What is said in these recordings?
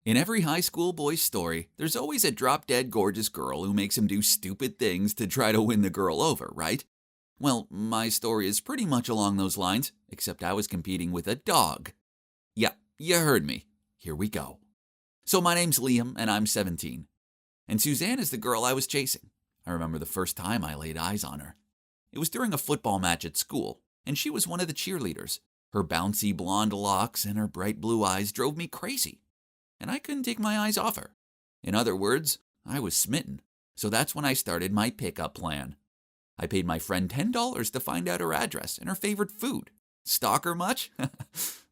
In every high school boy's story, there's always a drop-dead gorgeous girl who makes him do stupid things to try to win the girl over, right? Well, my story is pretty much along those lines, except I was competing with a dog. Yeah, you heard me. Here we go. So my name's Liam, and I'm 17. And Suzanne is the girl I was chasing. I remember the first time I laid eyes on her. It was during a football match at school, and she was one of the cheerleaders. Her bouncy blonde locks and her bright blue eyes drove me crazy, and I couldn't take my eyes off her. In other words, I was smitten. So that's when I started my pickup plan. I paid my friend $10 to find out her address and her favorite food. Stalk her much?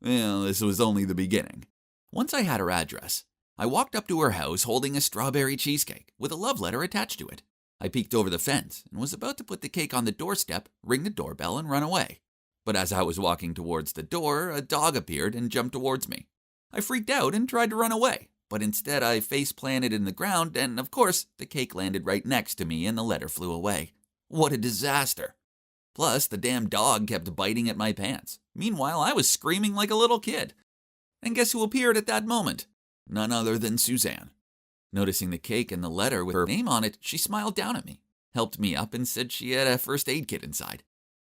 Well, this was only the beginning. Once I had her address, I walked up to her house holding a strawberry cheesecake with a love letter attached to it. I peeked over the fence and was about to put the cake on the doorstep, ring the doorbell, and run away. But as I was walking towards the door, a dog appeared and jumped towards me. I freaked out and tried to run away, but instead I face-planted in the ground, and of course, the cake landed right next to me and the letter flew away. What a disaster! Plus, the damn dog kept biting at my pants. Meanwhile, I was screaming like a little kid. And guess who appeared at that moment? None other than Suzanne. Noticing the cake and the letter with her name on it, she smiled down at me, helped me up, and said she had a first aid kit inside.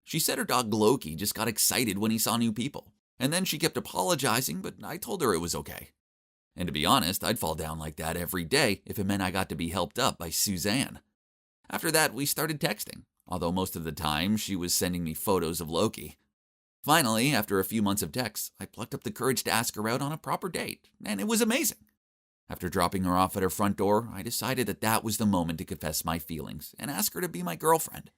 She said her dog Loki just got excited when he saw new people. And then she kept apologizing, but I told her it was okay. And to be honest, I'd fall down like that every day if it meant I got to be helped up by Suzanne. After that, we started texting, although most of the time she was sending me photos of Loki. Finally, after a few months of texts, I plucked up the courage to ask her out on a proper date, and it was amazing. After dropping her off at her front door, I decided that was the moment to confess my feelings and ask her to be my girlfriend.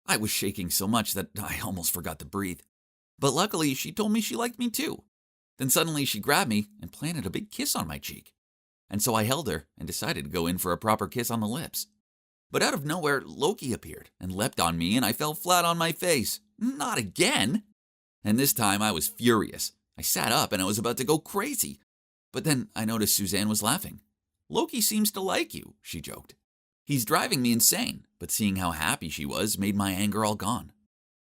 I was shaking so much that I almost forgot to breathe. But luckily, she told me she liked me too. Then suddenly she grabbed me and planted a big kiss on my cheek. And so I held her and decided to go in for a proper kiss on the lips. But out of nowhere, Loki appeared and leapt on me and I fell flat on my face. Not again! And this time I was furious. I sat up and I was about to go crazy. But then I noticed Suzanne was laughing. "Loki seems to like you," she joked. "He's driving me insane," but seeing how happy she was made my anger all gone.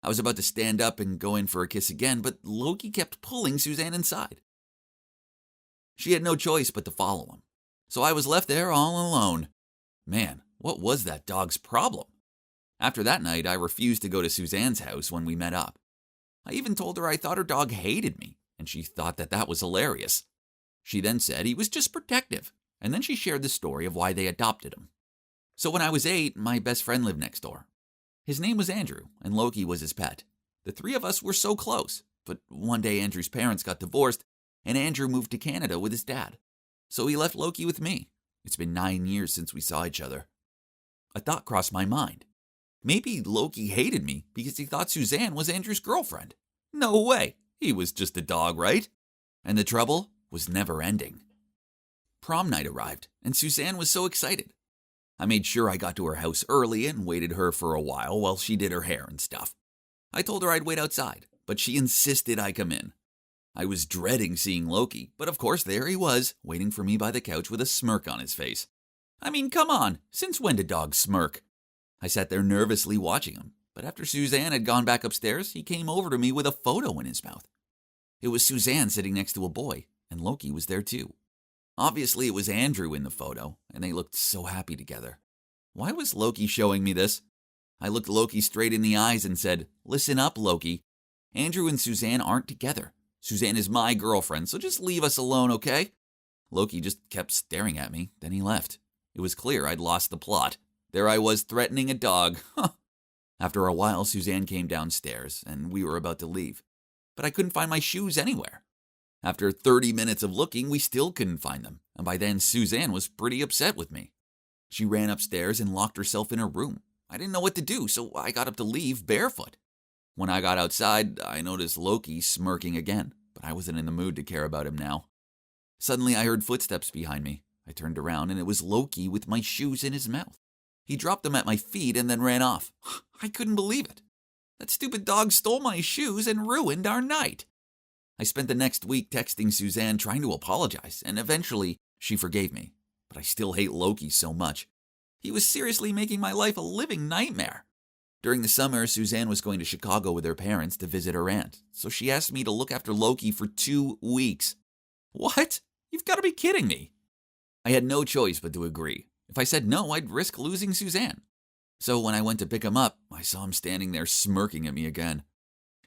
I was about to stand up and go in for a kiss again, but Loki kept pulling Suzanne inside. She had no choice but to follow him. So I was left there all alone. Man, what was that dog's problem? After that night, I refused to go to Suzanne's house when we met up. I even told her I thought her dog hated me, and she thought that was hilarious. She then said he was just protective, and then she shared the story of why they adopted him. So when I was 8, my best friend lived next door. His name was Andrew, and Loki was his pet. The three of us were so close, but one day Andrew's parents got divorced, and Andrew moved to Canada with his dad. So he left Loki with me. It's been 9 years since we saw each other. A thought crossed my mind. Maybe Loki hated me because he thought Suzanne was Andrew's girlfriend. No way! He was just a dog, right? And the trouble was never ending. Prom night arrived, and Suzanne was so excited. I made sure I got to her house early and waited her for a while she did her hair and stuff. I told her I'd wait outside, but she insisted I come in. I was dreading seeing Loki, but of course there he was, waiting for me by the couch with a smirk on his face. I mean, come on, since when do dogs smirk? I sat there nervously watching him, but after Suzanne had gone back upstairs, he came over to me with a photo in his mouth. It was Suzanne sitting next to a boy, and Loki was there too. Obviously, it was Andrew in the photo, and they looked so happy together. Why was Loki showing me this? I looked Loki straight in the eyes and said, "Listen up, Loki. Andrew and Suzanne aren't together. Suzanne is my girlfriend, so just leave us alone, okay?" Loki just kept staring at me, then he left. It was clear I'd lost the plot. There I was threatening a dog. After a while, Suzanne came downstairs, and we were about to leave. But I couldn't find my shoes anywhere. After 30 minutes of looking, we still couldn't find them, and by then Suzanne was pretty upset with me. She ran upstairs and locked herself in her room. I didn't know what to do, so I got up to leave barefoot. When I got outside, I noticed Loki smirking again, but I wasn't in the mood to care about him now. Suddenly, I heard footsteps behind me. I turned around, and it was Loki with my shoes in his mouth. He dropped them at my feet and then ran off. I couldn't believe it. That stupid dog stole my shoes and ruined our night. I spent the next week texting Suzanne trying to apologize, and eventually she forgave me. But I still hate Loki so much. He was seriously making my life a living nightmare. During the summer, Suzanne was going to Chicago with her parents to visit her aunt, so she asked me to look after Loki for 2 weeks. What? You've got to be kidding me. I had no choice but to agree. If I said no, I'd risk losing Suzanne. So when I went to pick him up, I saw him standing there smirking at me again.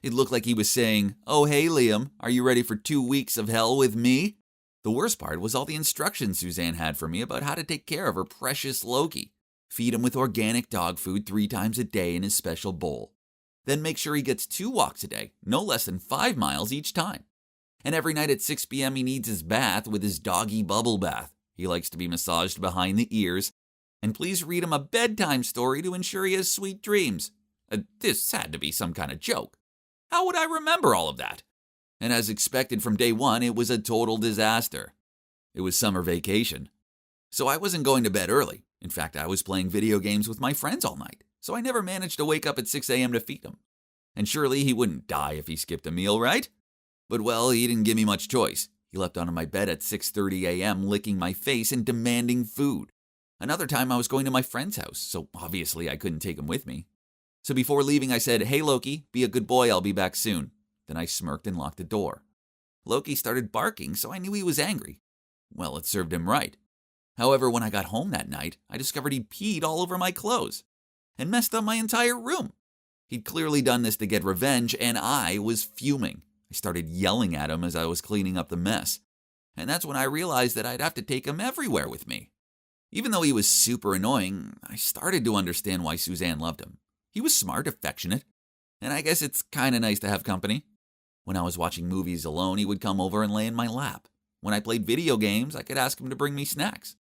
It looked like he was saying, "Oh, hey, Liam, are you ready for 2 weeks of hell with me?" The worst part was all the instructions Suzanne had for me about how to take care of her precious Loki. Feed him with organic dog food 3 times a day in his special bowl. Then make sure he gets 2 walks a day, no less than 5 miles each time. And every night at 6 p.m. he needs his bath with his doggy bubble bath. He likes to be massaged behind the ears. And please read him a bedtime story to ensure he has sweet dreams. This had to be some kind of joke. How would I remember all of that? And as expected from day one, it was a total disaster. It was summer vacation. So I wasn't going to bed early. In fact, I was playing video games with my friends all night. So I never managed to wake up at 6 a.m. to feed him. And surely he wouldn't die if he skipped a meal, right? But well, he didn't give me much choice. He leapt onto my bed at 6:30 a.m., licking my face and demanding food. Another time I was going to my friend's house, so obviously I couldn't take him with me. So before leaving, I said, "Hey Loki, be a good boy, I'll be back soon." Then I smirked and locked the door. Loki started barking, so I knew he was angry. Well, it served him right. However, when I got home that night, I discovered he'd peed all over my clothes and messed up my entire room. He'd clearly done this to get revenge, and I was fuming. I started yelling at him as I was cleaning up the mess. And that's when I realized that I'd have to take him everywhere with me. Even though he was super annoying, I started to understand why Suzanne loved him. He was smart, affectionate, and I guess it's kind of nice to have company. When I was watching movies alone, he would come over and lay in my lap. When I played video games, I could ask him to bring me snacks.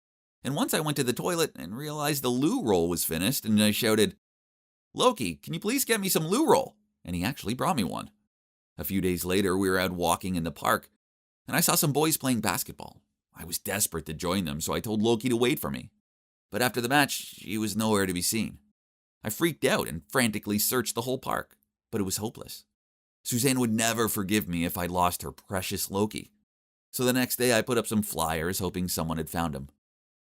And once I went to the toilet and realized the loo roll was finished, and I shouted, "Loki, can you please get me some loo roll?" And he actually brought me one. A few days later, we were out walking in the park, and I saw some boys playing basketball. I was desperate to join them, so I told Loki to wait for me. But after the match, he was nowhere to be seen. I freaked out and frantically searched the whole park, but it was hopeless. Suzanne would never forgive me if I lost her precious Loki. So the next day I put up some flyers hoping someone had found him.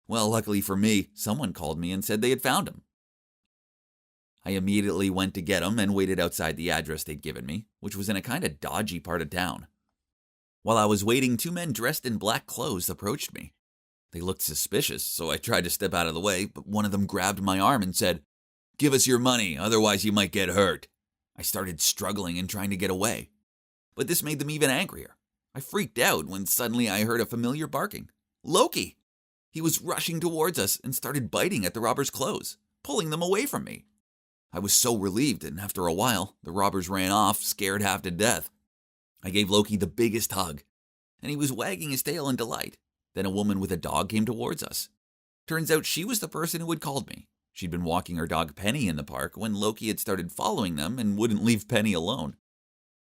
Well, luckily for me, someone called me and said they had found him. I immediately went to get him and waited outside the address they'd given me, which was in a kind of dodgy part of town. While I was waiting, 2 men dressed in black clothes approached me. They looked suspicious, so I tried to step out of the way, but one of them grabbed my arm and said, "Give us your money, otherwise you might get hurt." I started struggling and trying to get away. But this made them even angrier. I freaked out when suddenly I heard a familiar barking. Loki! He was rushing towards us and started biting at the robbers' clothes, pulling them away from me. I was so relieved, and after a while, the robbers ran off, scared half to death. I gave Loki the biggest hug, and he was wagging his tail in delight. Then a woman with a dog came towards us. Turns out she was the person who had called me. She'd been walking her dog Penny in the park when Loki had started following them and wouldn't leave Penny alone.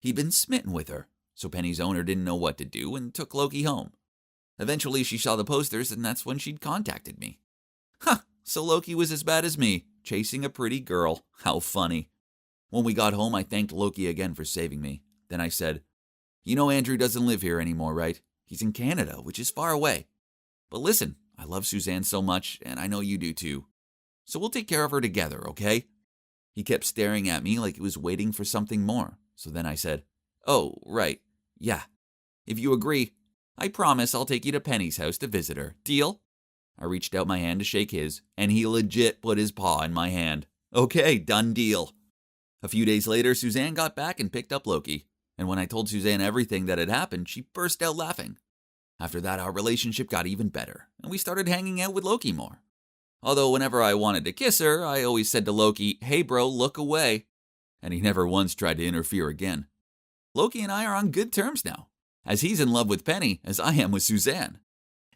He'd been smitten with her, so Penny's owner didn't know what to do and took Loki home. Eventually, she saw the posters, and that's when she'd contacted me. So Loki was as bad as me, chasing a pretty girl. How funny. When we got home, I thanked Loki again for saving me. Then I said, "You know Andrew doesn't live here anymore, right? He's in Canada, which is far away. But listen, I love Suzanne so much, and I know you do too. So we'll take care of her together, okay?" He kept staring at me like he was waiting for something more. So then I said, "Oh, right. Yeah. If you agree, I promise I'll take you to Penny's house to visit her. Deal?" I reached out my hand to shake his, and he legit put his paw in my hand. Okay, done deal. A few days later, Suzanne got back and picked up Loki. And when I told Suzanne everything that had happened, she burst out laughing. After that, our relationship got even better, and we started hanging out with Loki more. Although whenever I wanted to kiss her, I always said to Loki, "Hey bro, look away." And he never once tried to interfere again. Loki and I are on good terms now, as he's in love with Penny as I am with Suzanne.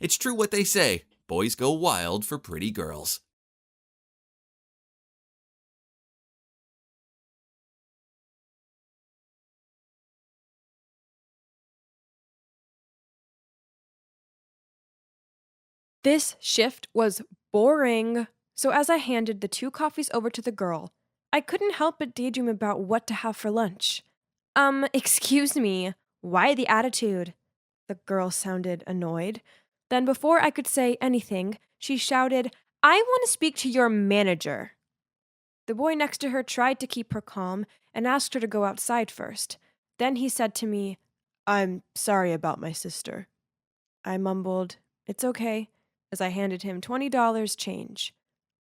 It's true what they say, boys go wild for pretty girls. This shift was boring. So as I handed the 2 coffees over to the girl, I couldn't help but daydream about what to have for lunch. Excuse me, why the attitude? The girl sounded annoyed. Then before I could say anything, she shouted, "I want to speak to your manager." The boy next to her tried to keep her calm and asked her to go outside first. Then he said to me, "I'm sorry about my sister." I mumbled, "It's okay," as I handed him $20 change.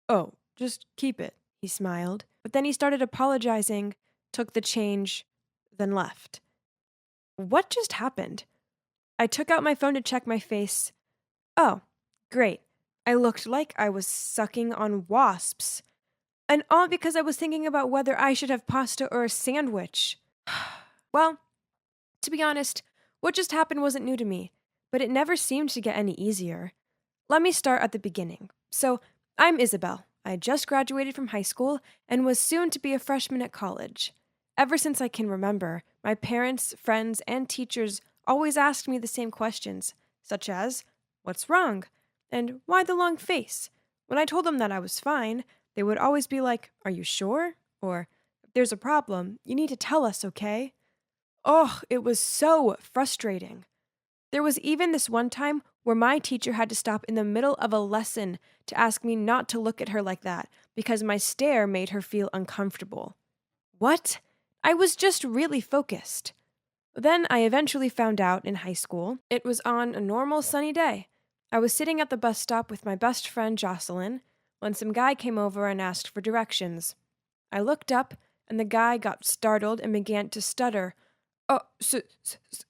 "Oh, just keep it," he smiled. But then he started apologizing, took the change, then left. What just happened? I took out my phone to check my face. Oh, great. I looked like I was sucking on wasps. And all because I was thinking about whether I should have pasta or a sandwich. Well, to be honest, what just happened wasn't new to me, but it never seemed to get any easier. Let me start at the beginning. So, I'm Isabel. I just graduated from high school and was soon to be a freshman at college. Ever since I can remember, my parents, friends, and teachers always asked me the same questions, such as, "What's wrong?" and "Why the long face?" When I told them that I was fine, they would always be like, "Are you sure?" Or, "If there's a problem, you need to tell us, okay?" Oh, it was so frustrating. There was even this one time where my teacher had to stop in the middle of a lesson to ask me not to look at her like that because my stare made her feel uncomfortable. What? I was just really focused. Then I eventually found out in high school. It was on a normal sunny day. I was sitting at the bus stop with my best friend Jocelyn when some guy came over and asked for directions. I looked up, and the guy got startled and began to stutter. "Oh,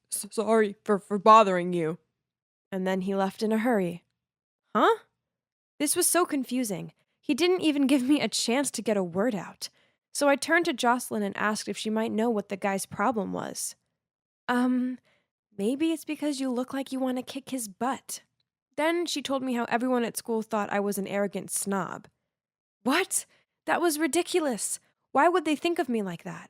sorry for bothering you." And then he left in a hurry. Huh? This was so confusing. He didn't even give me a chance to get a word out. So I turned to Jocelyn and asked if she might know what the guy's problem was. Um, Maybe it's because you look like you want to kick his butt. Then she told me how everyone at school thought I was an arrogant snob. What? That was ridiculous. Why would they think of me like that?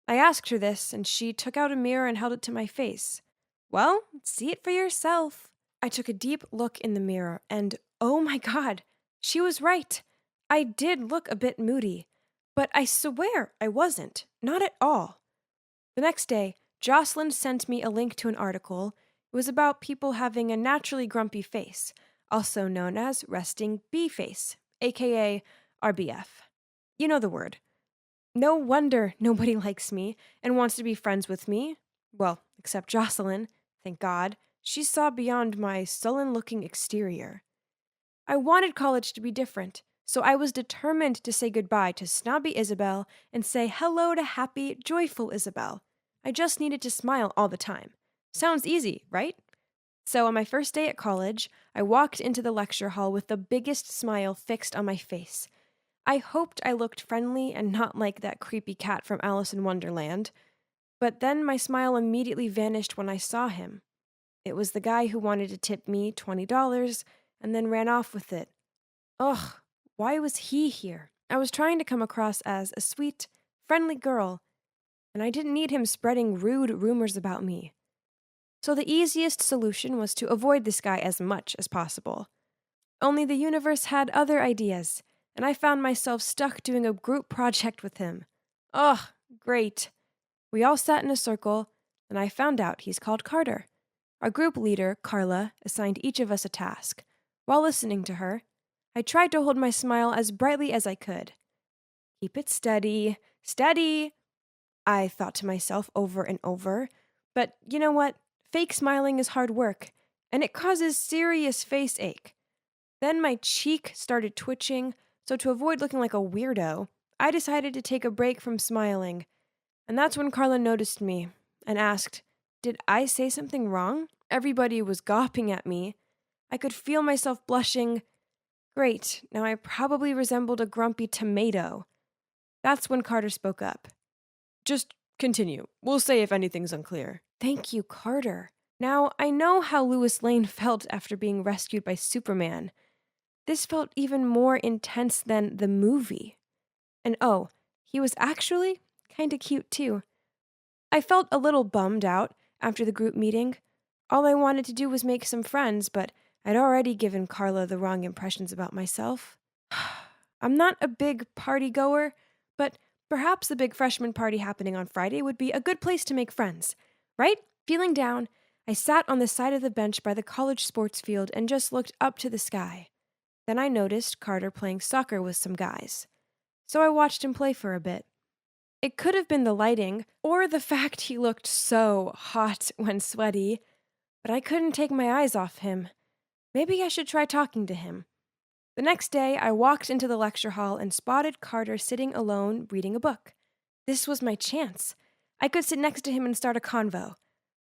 I asked her this, and she took out a mirror and held it to my face. Well, see it for yourself. I took a deep look in the mirror, and oh my God, she was right. I did look a bit moody, but I swear I wasn't. Not at all. The next day, Jocelyn sent me a link to an article. It was about people having a naturally grumpy face, also known as resting bee face, aka RBF. You know the word. No wonder nobody likes me and wants to be friends with me. Well, except Jocelyn, thank God. She saw beyond my sullen looking exterior. I wanted college to be different, so I was determined to say goodbye to snobby Isabel and say hello to happy, joyful Isabel. I just needed to smile all the time. Sounds easy, right? So on my first day at college, I walked into the lecture hall with the biggest smile fixed on my face. I hoped I looked friendly and not like that creepy cat from Alice in Wonderland. But then my smile immediately vanished when I saw him. It was the guy who wanted to tip me $20 and then ran off with it. Ugh, why was he here? I was trying to come across as a sweet, friendly girl, and I didn't need him spreading rude rumors about me. So the easiest solution was to avoid this guy as much as possible. Only the universe had other ideas, and I found myself stuck doing a group project with him. Ugh, great. We all sat in a circle, and I found out he's called Carter. Our group leader, Carla, assigned each of us a task. While listening to her, I tried to hold my smile as brightly as I could. Keep it steady, steady, I thought to myself over and over. But you know what? Fake smiling is hard work, and it causes serious face ache. Then my cheek started twitching, so to avoid looking like a weirdo, I decided to take a break from smiling. And that's when Carla noticed me and asked, "Did I say something wrong?" Everybody was gawping at me. I could feel myself blushing. Great, now I probably resembled a grumpy tomato. That's when Carter spoke up. "Just continue. We'll say if anything's unclear." Thank you, Carter. Now, I know how Lois Lane felt after being rescued by Superman. This felt even more intense than the movie. And oh, he was actually kinda cute too. I felt a little bummed out after the group meeting. All I wanted to do was make some friends, but I'd already given Carla the wrong impressions about myself. I'm not a big party goer, but perhaps the big freshman party happening on Friday would be a good place to make friends, right? Feeling down, I sat on the side of the bench by the college sports field and just looked up to the sky. Then I noticed Carter playing soccer with some guys. So I watched him play for a bit. It could have been the lighting, or the fact he looked so hot when sweaty, but I couldn't take my eyes off him. Maybe I should try talking to him. The next day, I walked into the lecture hall and spotted Carter sitting alone reading a book. This was my chance. I could sit next to him and start a convo.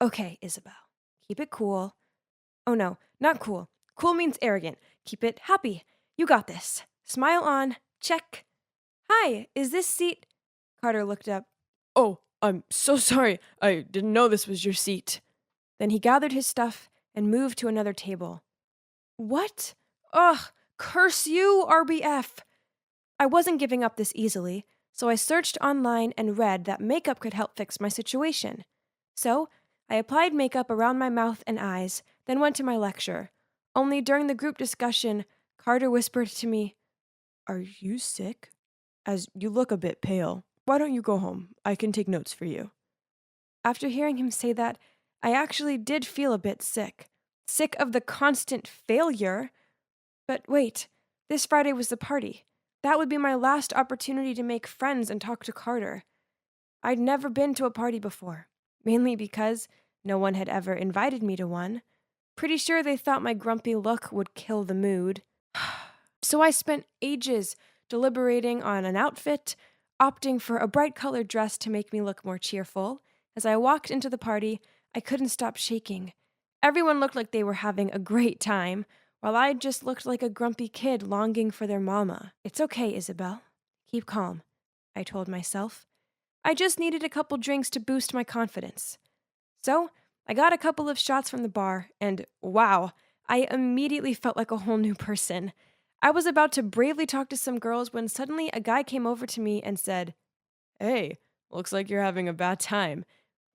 Okay, Isabel, keep it cool. Oh no, not cool. Cool means arrogant. Keep it happy. You got this. Smile on. Check. Hi, is this seat? Carter looked up. Oh, I'm so sorry. I didn't know this was your seat. Then he gathered his stuff and moved to another table. What? Ugh, curse you, RBF! I wasn't giving up this easily, so I searched online and read that makeup could help fix my situation. So, I applied makeup around my mouth and eyes, then went to my lecture. Only during the group discussion, Carter whispered to me, "Are you sick? As you look a bit pale. Why don't you go home? I can take notes for you." After hearing him say that, I actually did feel a bit sick. Sick of the constant failure. But wait, this Friday was the party. That would be my last opportunity to make friends and talk to Carter. I'd never been to a party before, mainly because no one had ever invited me to one. Pretty sure they thought my grumpy look would kill the mood. So I spent ages deliberating on an outfit, opting for a bright colored dress to make me look more cheerful. As I walked into the party, I couldn't stop shaking. Everyone looked like they were having a great time, while I just looked like a grumpy kid longing for their mama. It's okay, Isabel. Keep calm, I told myself. I just needed a couple drinks to boost my confidence. So, I got a couple of shots from the bar, and wow, I immediately felt like a whole new person. I was about to bravely talk to some girls when suddenly a guy came over to me and said, "Hey, looks like you're having a bad time.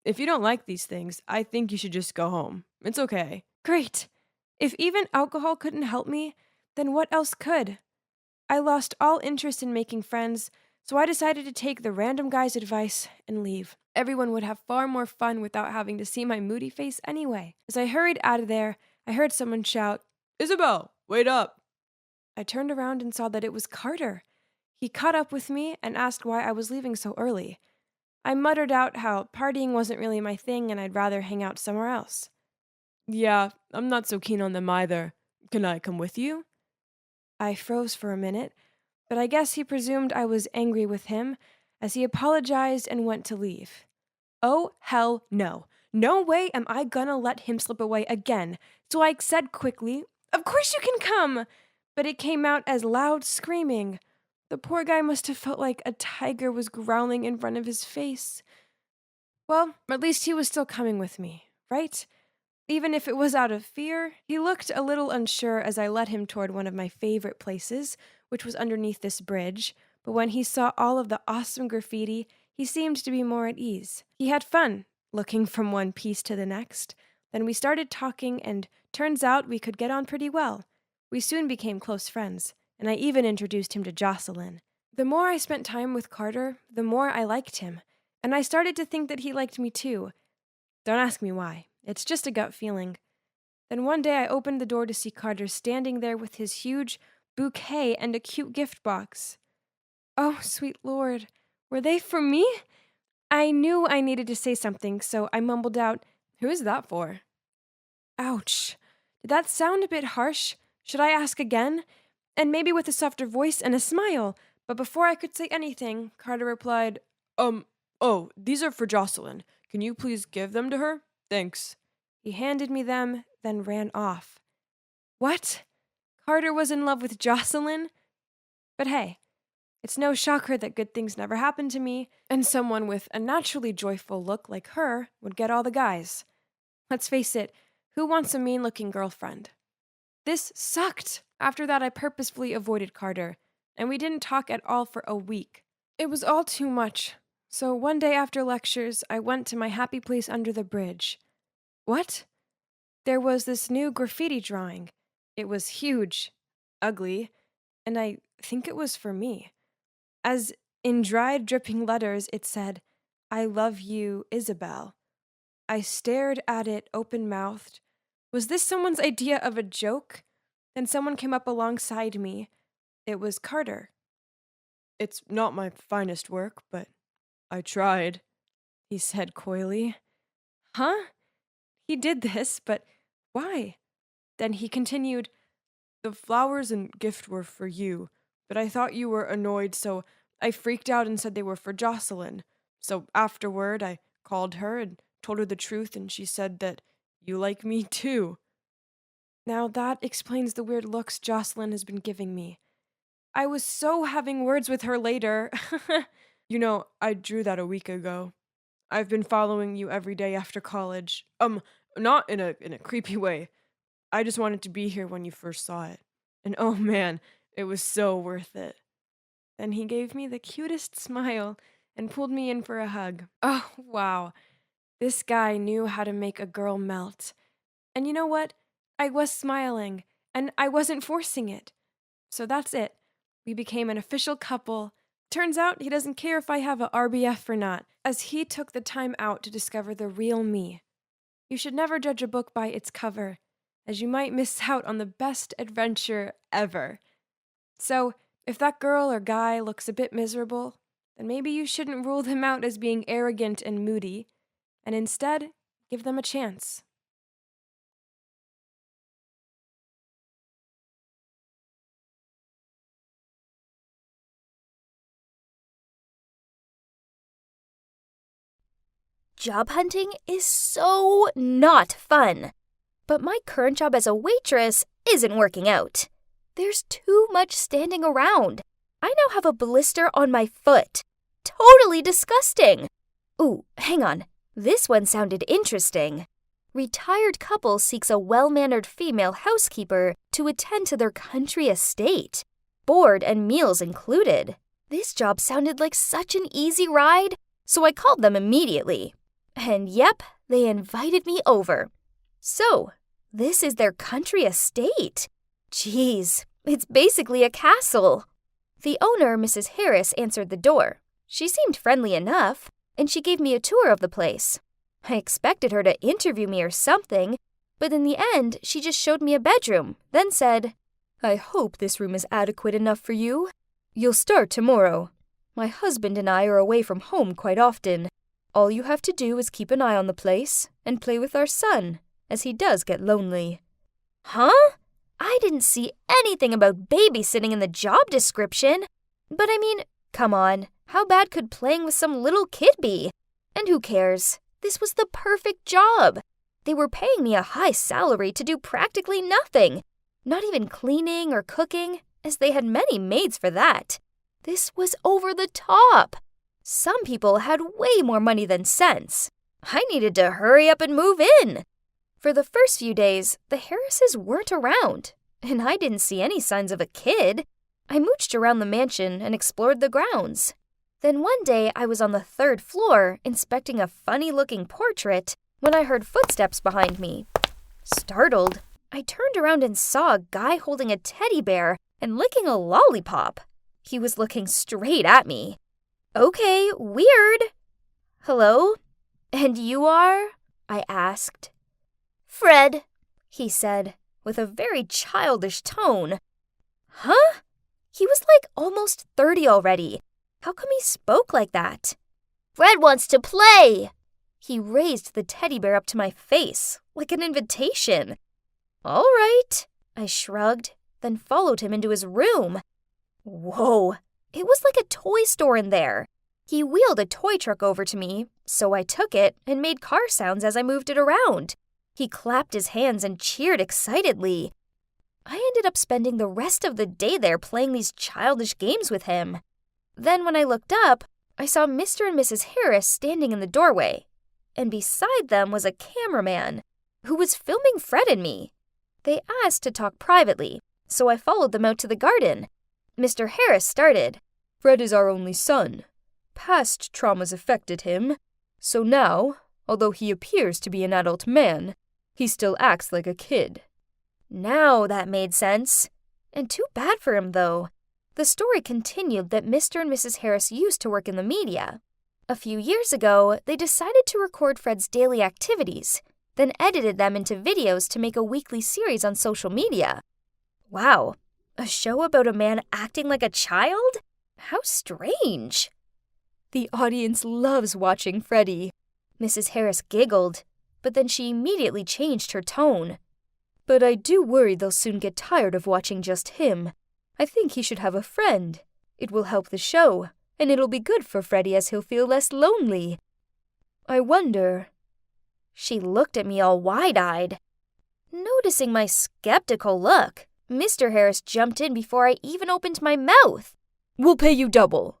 If you don't like these things, I think you should just go home. It's okay." Great. If even alcohol couldn't help me, then what else could? I lost all interest in making friends, so I decided to take the random guy's advice and leave. Everyone would have far more fun without having to see my moody face anyway. As I hurried out of there, I heard someone shout, "Isabel, wait up!" I turned around and saw that it was Carter. He caught up with me and asked why I was leaving so early. I muttered out how partying wasn't really my thing and I'd rather hang out somewhere else. "Yeah, I'm not so keen on them either. Can I come with you?" I froze for a minute, but I guess he presumed I was angry with him, as he apologized and went to leave. Oh, hell no. No way am I gonna let him slip away again, so I said quickly, "Of course you can come!" But it came out as loud screaming. The poor guy must have felt like a tiger was growling in front of his face. Well, at least he was still coming with me, right? Even if it was out of fear. He looked a little unsure as I led him toward one of my favorite places, which was underneath this bridge, but when he saw all of the awesome graffiti, he seemed to be more at ease. He had fun, looking from one piece to the next. Then we started talking, and turns out we could get on pretty well. We soon became close friends, and I even introduced him to Jocelyn. The more I spent time with Carter, the more I liked him, and I started to think that he liked me too. Don't ask me why. It's just a gut feeling. Then one day I opened the door to see Carter standing there with his huge bouquet and a cute gift box. Oh, sweet Lord, were they for me? I knew I needed to say something, so I mumbled out, "Who is that for?" Ouch. Did that sound a bit harsh? Should I ask again? And maybe with a softer voice and a smile. But before I could say anything, Carter replied, Oh, these are for Jocelyn. Can you please give them to her? Thanks." He handed me them, then ran off. What? Carter was in love with Jocelyn? But hey, it's no shocker that good things never happen to me, and someone with a naturally joyful look like her would get all the guys. Let's face it, who wants a mean-looking girlfriend? This sucked. After that, I purposefully avoided Carter, and we didn't talk at all for a week. It was all too much. So one day after lectures, I went to my happy place under the bridge. What? There was this new graffiti drawing. It was huge, ugly, and I think it was for me. As in dried, dripping letters, it said, "I love you, Isabel." I stared at it open-mouthed. Was this someone's idea of a joke? Then someone came up alongside me. It was Carter. "It's not my finest work, but I tried," he said coyly. Huh? he did this, but why? Then he continued, "The flowers and gift were for you, but I thought you were annoyed, so I freaked out and said they were for Jocelyn. So afterward, I called her and told her the truth, and she said that you like me too." Now that explains the weird looks Jocelyn has been giving me. I was so having words with her later. I drew that a week ago. I've been following you every day after college. Not in a creepy way. I just wanted to be here when you first saw it. And oh man, it was so worth it. Then he gave me the cutest smile and pulled me in for a hug. Oh, wow. This guy knew how to make a girl melt. And you know what? I was smiling, and I wasn't forcing it. So that's it. We became an official couple. Turns out he doesn't care if I have a RBF or not, as he took the time out to discover the real me. You should never judge a book by its cover, as you might miss out on the best adventure ever. So, if that girl or guy looks a bit miserable, then maybe you shouldn't rule them out as being arrogant and moody, and instead, give them a chance. Job hunting is so not fun. But my current job as a waitress isn't working out. There's too much standing around. I now have a blister on my foot. Totally disgusting. Ooh, hang on. This one sounded interesting. Retired couple seeks a well-mannered female housekeeper to attend to their country estate. Board and meals included. This job sounded like such an easy ride, so I called them immediately. And yep, they invited me over. So, this is their country estate. Geez, it's basically a castle. The owner, Mrs. Harris, answered the door. She seemed friendly enough, and she gave me a tour of the place. I expected her to interview me or something, but in the end, she just showed me a bedroom, then said, "I hope this room is adequate enough for you. You'll start tomorrow. My husband and I are away from home quite often. All you have to do is keep an eye on the place and play with our son, as he does get lonely." Huh? I didn't see anything about babysitting in the job description. But I mean, come on, how bad could playing with some little kid be? And who cares? This was the perfect job. They were paying me a high salary to do practically nothing, not even cleaning or cooking, as they had many maids for that. This was over the top. Some people had way more money than sense. I needed to hurry up and move in. For the first few days, the Harrises weren't around, and I didn't see any signs of a kid. I mooched around the mansion and explored the grounds. Then one day I was on the 3rd floor inspecting a funny-looking portrait when I heard footsteps behind me. Startled, I turned around and saw a guy holding a teddy bear and licking a lollipop. He was looking straight at me. Okay, weird. "Hello? And you are?" I asked. "Fred," he said, with a very childish tone. Huh? He was like almost 30 already. How come he spoke like that? "Fred wants to play." He raised the teddy bear up to my face, like an invitation. "All right," I shrugged, then followed him into his room. Whoa, it was like a toy store in there. He wheeled a toy truck over to me, so I took it and made car sounds as I moved it around. He clapped his hands and cheered excitedly. I ended up spending the rest of the day there playing these childish games with him. Then when I looked up, I saw Mr. and Mrs. Harris standing in the doorway, and beside them was a cameraman who was filming Fred and me. They asked to talk privately, so I followed them out to the garden. Mr. Harris started. "Fred is our only son. Past traumas affected him, so now, although he appears to be an adult man, he still acts like a kid." Now that made sense. And too bad for him, though. The story continued that Mr. and Mrs. Harris used to work in the media. A few years ago, they decided to record Fred's daily activities, then edited them into videos to make a weekly series on social media. Wow, a show about a man acting like a child? How strange. "The audience loves watching Freddie." Mrs. Harris giggled. but then she immediately changed her tone. "But I do worry they'll soon get tired of watching just him. I think he should have a friend. It will help the show, and it'll be good for Freddie as he'll feel less lonely. I wonder." She looked at me all wide-eyed. Noticing my skeptical look, Mr. Harris jumped in before I even opened my mouth. "We'll pay you double."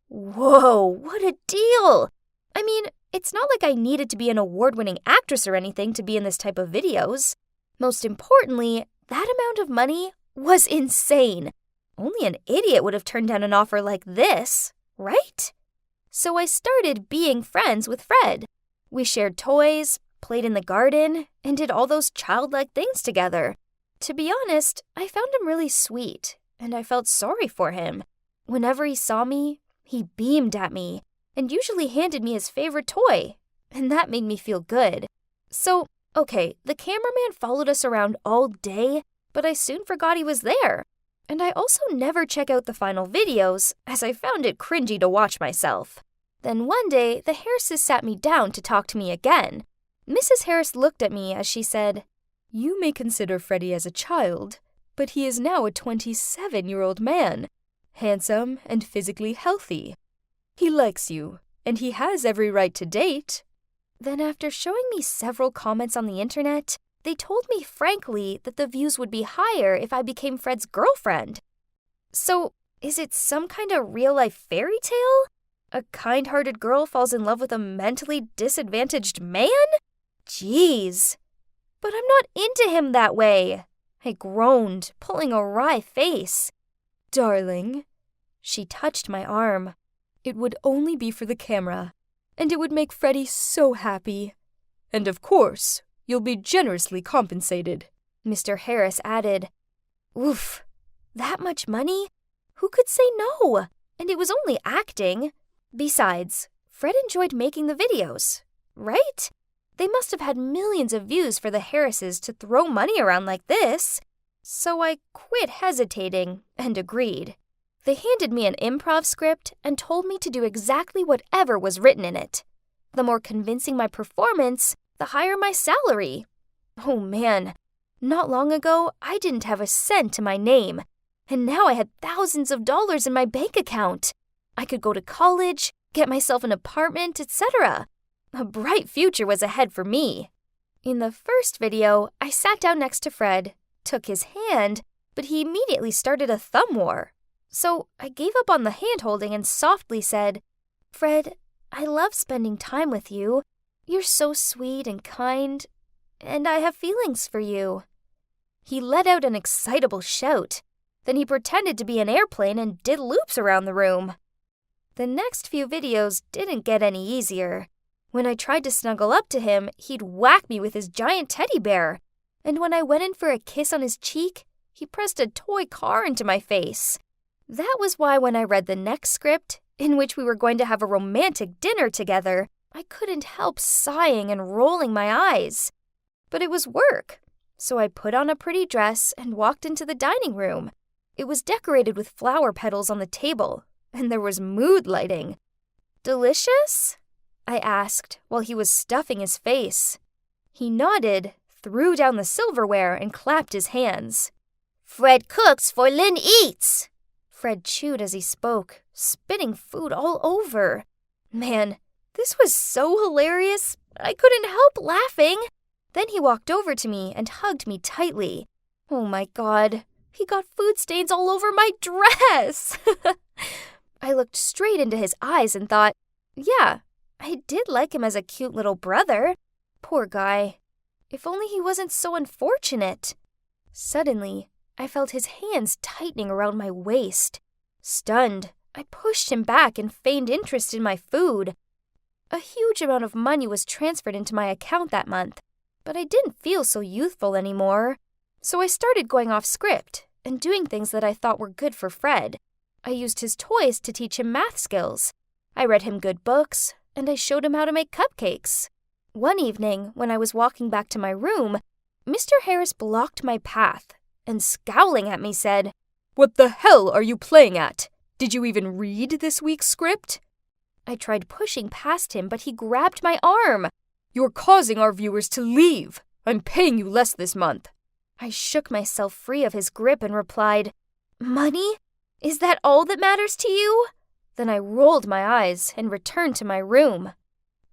Whoa, what a deal! I mean, it's not like I needed to be an award-winning actress or anything to be in this type of videos. Most importantly, that amount of money was insane. Only an idiot would have turned down an offer like this, right? So I started being friends with Fred. We shared toys, played in the garden, and did all those childlike things together. To be honest, I found him really sweet, and I felt sorry for him. Whenever he saw me, he beamed at me, and usually handed me his favorite toy, and that made me feel good. So, okay, the cameraman followed us around all day, but I soon forgot he was there. And I also never check out the final videos, as I found it cringy to watch myself. Then one day, the Harrises sat me down to talk to me again. Mrs. Harris looked at me as she said, "You may consider Freddie as a child, but he is now a 27-year-old man, handsome and physically healthy. He likes you, and he has every right to date." Then after showing me several comments on the internet, they told me frankly that the views would be higher if I became Fred's girlfriend. So, is it some kind of real-life fairy tale? A kind-hearted girl falls in love with a mentally disadvantaged man? Jeez. But I'm not into him that way. I groaned, pulling a wry face. "Darling," she touched my arm, "it would only be for the camera, and it would make Freddie so happy. And of course, you'll be generously compensated," Mr. Harris added. Oof, that much money? Who could say no? And it was only acting. Besides, Fred enjoyed making the videos, right? They must have had millions of views for the Harrises to throw money around like this. So I quit hesitating and agreed. They handed me an improv script and told me to do exactly whatever was written in it. The more convincing my performance, the higher my salary. Oh man, not long ago, I didn't have a cent to my name, and now I had thousands of dollars in my bank account. I could go to college, get myself an apartment, etc. A bright future was ahead for me. In the first video, I sat down next to Fred, took his hand, but he immediately started a thumb war. So I gave up on the hand-holding and softly said, "Fred, I love spending time with you. You're so sweet and kind, and I have feelings for you." He let out an excitable shout. Then he pretended to be an airplane and did loops around the room. The next few videos didn't get any easier. When I tried to snuggle up to him, he'd whack me with his giant teddy bear. And when I went in for a kiss on his cheek, he pressed a toy car into my face. That was why when I read the next script, in which we were going to have a romantic dinner together, I couldn't help sighing and rolling my eyes. But it was work, so I put on a pretty dress and walked into the dining room. It was decorated with flower petals on the table, and there was mood lighting. "Delicious?" I asked while he was stuffing his face. He nodded, threw down the silverware, and clapped his hands. "Fred cooks for Lynn eats." Fred chewed as he spoke, spitting food all over. Man, this was so hilarious, I couldn't help laughing. Then he walked over to me and hugged me tightly. Oh my God, he got food stains all over my dress. I looked straight into his eyes and thought, yeah, I did like him as a cute little brother. Poor guy. If only he wasn't so unfortunate. Suddenly, I felt his hands tightening around my waist. Stunned, I pushed him back and feigned interest in my food. A huge amount of money was transferred into my account that month, but I didn't feel so youthful anymore. So I started going off script and doing things that I thought were good for Fred. I used his toys to teach him math skills. I read him good books, and I showed him how to make cupcakes. One evening, when I was walking back to my room, Mr. Harris blocked my path and, scowling at me, said, "What the hell are you playing at? Did you even read this week's script?" I tried pushing past him, but he grabbed my arm. You're causing our viewers to leave. I'm paying you less this month. I shook myself free of his grip and replied, Money? Is that all that matters to you? Then I rolled my eyes and returned to my room.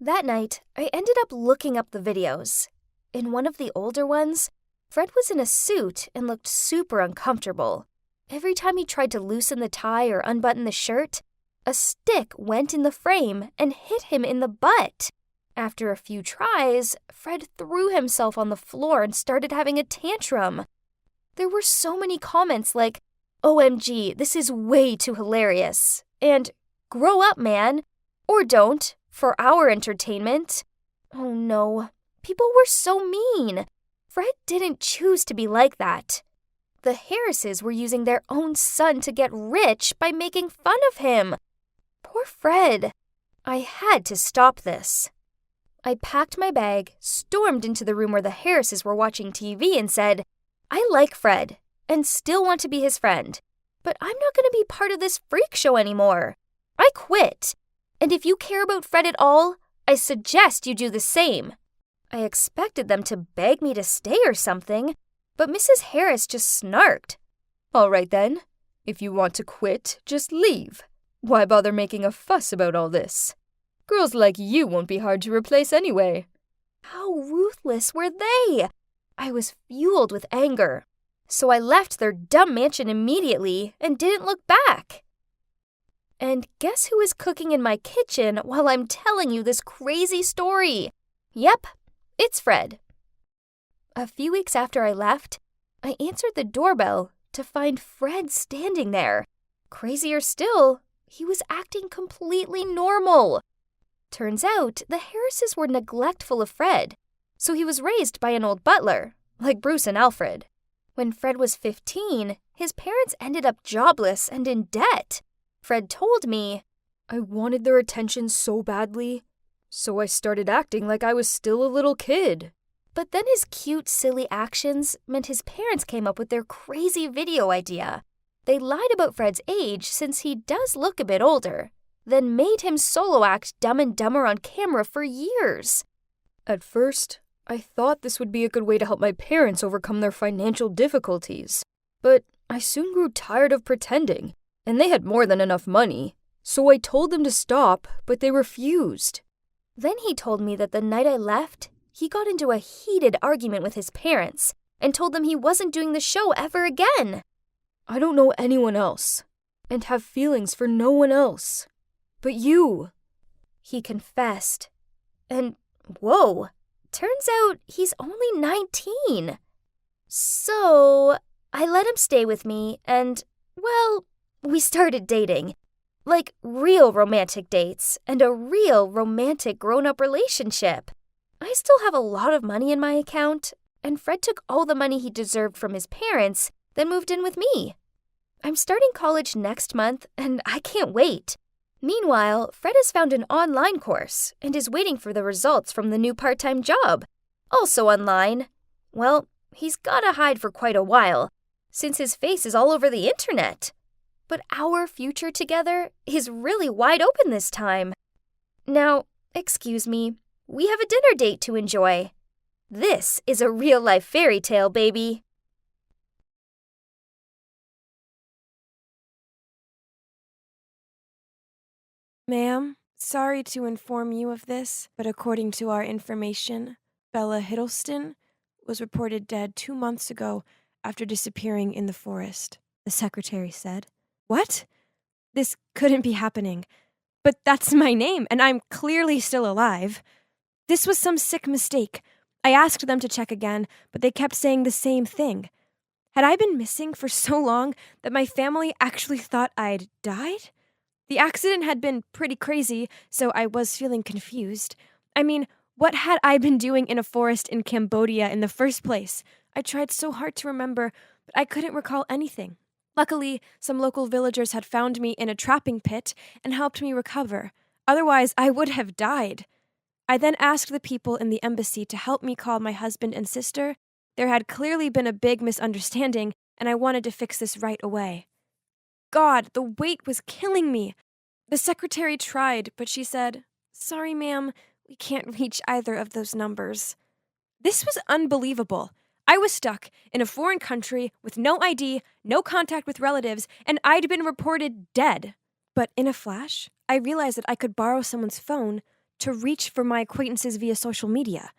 That night, I ended up looking up the videos. In one of the older ones, Fred was in a suit and looked super uncomfortable. Every time he tried to loosen the tie or unbutton the shirt, a stick went in the frame and hit him in the butt. After a few tries, Fred threw himself on the floor and started having a tantrum. There were so many comments like, OMG, this is way too hilarious, and grow up, man, or don't, for our entertainment. Oh no, people were so mean. Fred didn't choose to be like that. The Harrises were using their own son to get rich by making fun of him. Poor Fred. I had to stop this. I packed my bag, stormed into the room where the Harrises were watching TV and said, I like Fred and still want to be his friend, but I'm not going to be part of this freak show anymore. I quit. And if you care about Fred at all, I suggest you do the same. I expected them to beg me to stay or something, but Mrs. Harris just snarked. All right then. If you want to quit, just leave. Why bother making a fuss about all this? Girls like you won't be hard to replace anyway. How ruthless were they? I was fueled with anger, so I left their dumb mansion immediately and didn't look back. And guess who is cooking in my kitchen while I'm telling you this crazy story? Yep, it's Fred. A few weeks after I left, I answered the doorbell to find Fred standing there. Crazier still, he was acting completely normal. Turns out the Harrises were neglectful of Fred, so he was raised by an old butler, like Bruce and Alfred. When Fred was 15, his parents ended up jobless and in debt. Fred told me, I wanted their attention so badly, so I started acting like I was still a little kid. But then his cute, silly actions meant his parents came up with their crazy video idea. They lied about Fred's age since he does look a bit older, then made him solo act Dumb and Dumber on camera for years. At first, I thought this would be a good way to help my parents overcome their financial difficulties. But I soon grew tired of pretending, and they had more than enough money. So I told them to stop, but they refused. Then he told me that the night I left, he got into a heated argument with his parents and told them he wasn't doing the show ever again. I don't know anyone else, and have feelings for no one else. But you, he confessed. And, whoa, turns out he's only 19. So, I let him stay with me and, well, we started dating. Like real romantic dates and a real romantic grown-up relationship. I still have a lot of money in my account, and Fred took all the money he deserved from his parents, then moved in with me. I'm starting college next month, and I can't wait. Meanwhile, Fred has found an online course and is waiting for the results from the new part-time job. Also online. Well, he's gotta hide for quite a while, since his face is all over the internet. But our future together is really wide open this time. Now, excuse me, we have a dinner date to enjoy. This is a real-life fairy tale, baby. Ma'am, sorry to inform you of this, but according to our information, Bella Hiddleston was reported dead 2 months ago after disappearing in the forest, the secretary said. What? This couldn't be happening. But that's my name, and I'm clearly still alive. This was some sick mistake. I asked them to check again, but they kept saying the same thing. Had I been missing for so long that my family actually thought I'd died? The accident had been pretty crazy, so I was feeling confused. I mean, what had I been doing in a forest in Cambodia in the first place? I tried so hard to remember, but I couldn't recall anything. Luckily, some local villagers had found me in a trapping pit and helped me recover. Otherwise, I would have died. I then asked the people in the embassy to help me call my husband and sister. There had clearly been a big misunderstanding, and I wanted to fix this right away. God, the weight was killing me. The secretary tried, but she said, Sorry, ma'am, We can't reach either of those numbers. This was unbelievable. I was stuck in a foreign country with no ID, no contact with relatives, and I'd been reported dead. But in a flash, I realized that I could borrow someone's phone to reach for my acquaintances via social media.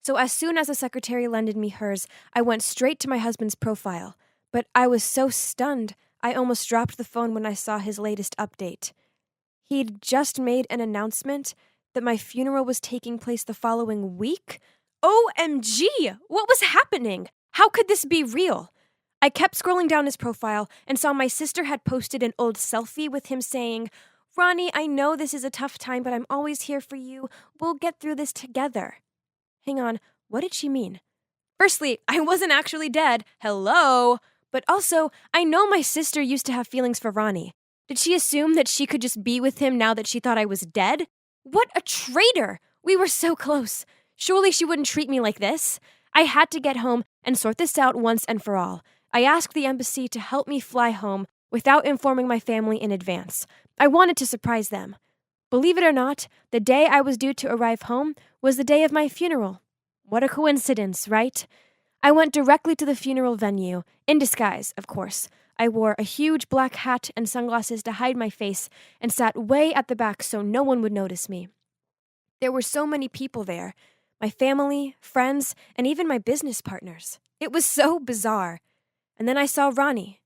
So as soon as the secretary lended me hers, I went straight to my husband's profile. But I was so stunned, I almost dropped the phone when I saw his latest update. He'd just made an announcement that my funeral was taking place the following week. OMG! What was happening? How could this be real? I kept scrolling down his profile and saw my sister had posted an old selfie with him saying, "Ronnie, I know this is a tough time, but I'm always here for you. We'll get through this together." Hang on, what did she mean? Firstly, I wasn't actually dead. Hello? But also, I know my sister used to have feelings for Ronnie. Did she assume that she could just be with him now that she thought I was dead? What a traitor! We were so close. Surely she wouldn't treat me like this. I had to get home and sort this out once and for all. I asked the embassy to help me fly home without informing my family in advance. I wanted to surprise them. Believe it or not, the day I was due to arrive home was the day of my funeral. What a coincidence, right? I went directly to the funeral venue, in disguise, of course. I wore a huge black hat and sunglasses to hide my face and sat way at the back so no one would notice me. There were so many people there. My family, friends, and even my business partners. It was so bizarre. And then I saw Ronnie.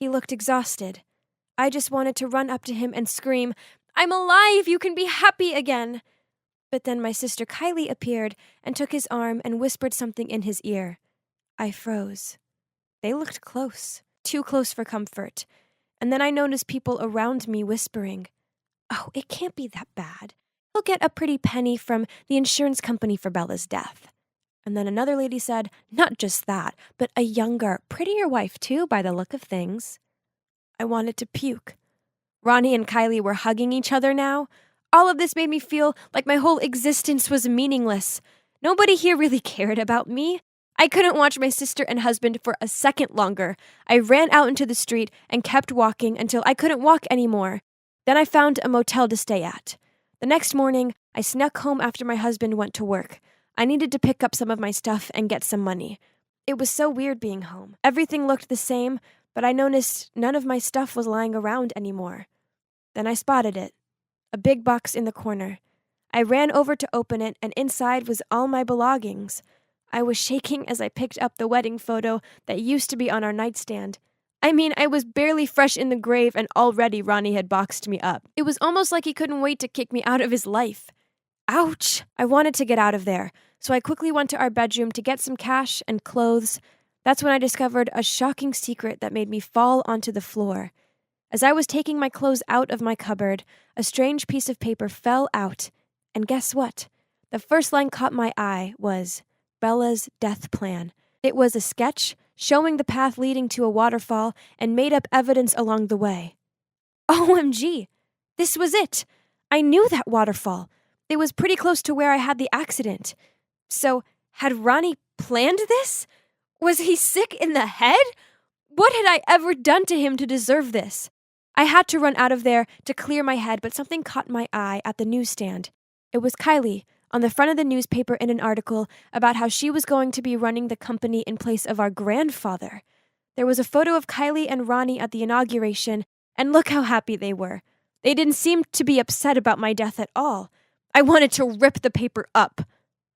He looked exhausted. I just wanted to run up to him and scream, "I'm alive! You can be happy again!" But then my sister Kylie appeared and took his arm and whispered something in his ear. I froze. They looked close, too close for comfort. And then I noticed people around me whispering, "Oh, it can't be that bad. He'll get a pretty penny from the insurance company for Bella's death." And then another lady said, "Not just that, but a younger, prettier wife too, by the look of things." I wanted to puke. Ronnie and Kylie were hugging each other now. All of this made me feel like my whole existence was meaningless. Nobody here really cared about me. I couldn't watch my sister and husband for a second longer. I ran out into the street and kept walking until I couldn't walk anymore. Then I found a motel to stay at. The next morning, I snuck home after my husband went to work. I needed to pick up some of my stuff and get some money. It was so weird being home. Everything looked the same, but I noticed none of my stuff was lying around anymore. Then I spotted it. A big box in the corner. I ran over to open it, and inside was all my belongings. I was shaking as I picked up the wedding photo that used to be on our nightstand. I mean, I was barely fresh in the grave, and already Ronnie had boxed me up. It was almost like he couldn't wait to kick me out of his life. Ouch! I wanted to get out of there, so I quickly went to our bedroom to get some cash and clothes. That's when I discovered a shocking secret that made me fall onto the floor. As I was taking my clothes out of my cupboard, a strange piece of paper fell out. And guess what? The first line caught my eye was Bella's death plan. It was a sketch showing the path leading to a waterfall and made up evidence along the way. OMG! This was it! I knew that waterfall. It was pretty close to where I had the accident. So, had Ronnie planned this? Was he sick in the head? What had I ever done to him to deserve this? I had to run out of there to clear my head, but something caught my eye at the newsstand. It was Kylie, on the front of the newspaper in an article about how she was going to be running the company in place of our grandfather. There was a photo of Kylie and Ronnie at the inauguration, and look how happy they were. They didn't seem to be upset about my death at all. I wanted to rip the paper up.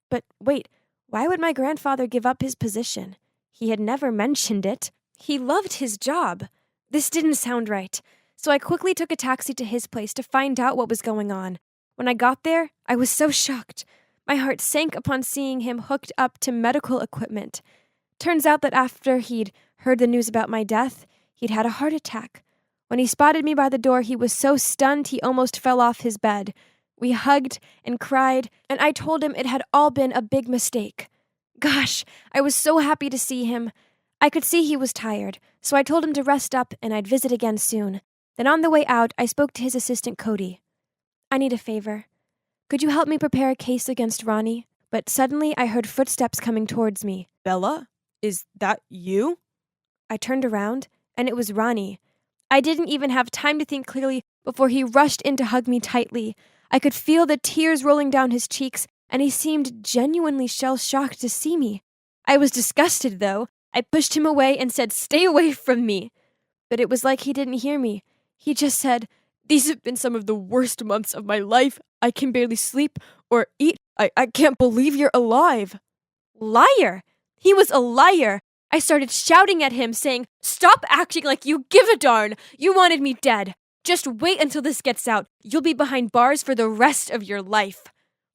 But wait, why would my grandfather give up his position? He had never mentioned it. He loved his job. This didn't sound right. So I quickly took a taxi to his place to find out what was going on. When I got there, I was so shocked. My heart sank upon seeing him hooked up to medical equipment. Turns out that after he'd heard the news about my death, he'd had a heart attack. When he spotted me by the door, he was so stunned he almost fell off his bed. We hugged and cried, and I told him it had all been a big mistake. Gosh, I was so happy to see him. I could see he was tired, so I told him to rest up and I'd visit again soon. Then on the way out, I spoke to his assistant, Cody. "I need a favor. Could you help me prepare a case against Ronnie?" But suddenly I heard footsteps coming towards me. "Bella? Is that you?" I turned around, and it was Ronnie. I didn't even have time to think clearly before he rushed in to hug me tightly. I could feel the tears rolling down his cheeks, and he seemed genuinely shell-shocked to see me. I was disgusted, though. I pushed him away and said, "Stay away from me." But it was like he didn't hear me. He just said, "These have been some of the worst months of my life. I can barely sleep or eat. I can't believe you're alive." Liar! He was a liar! I started shouting at him, saying, "Stop acting like you give a darn! You wanted me dead! Just wait until this gets out. You'll be behind bars for the rest of your life."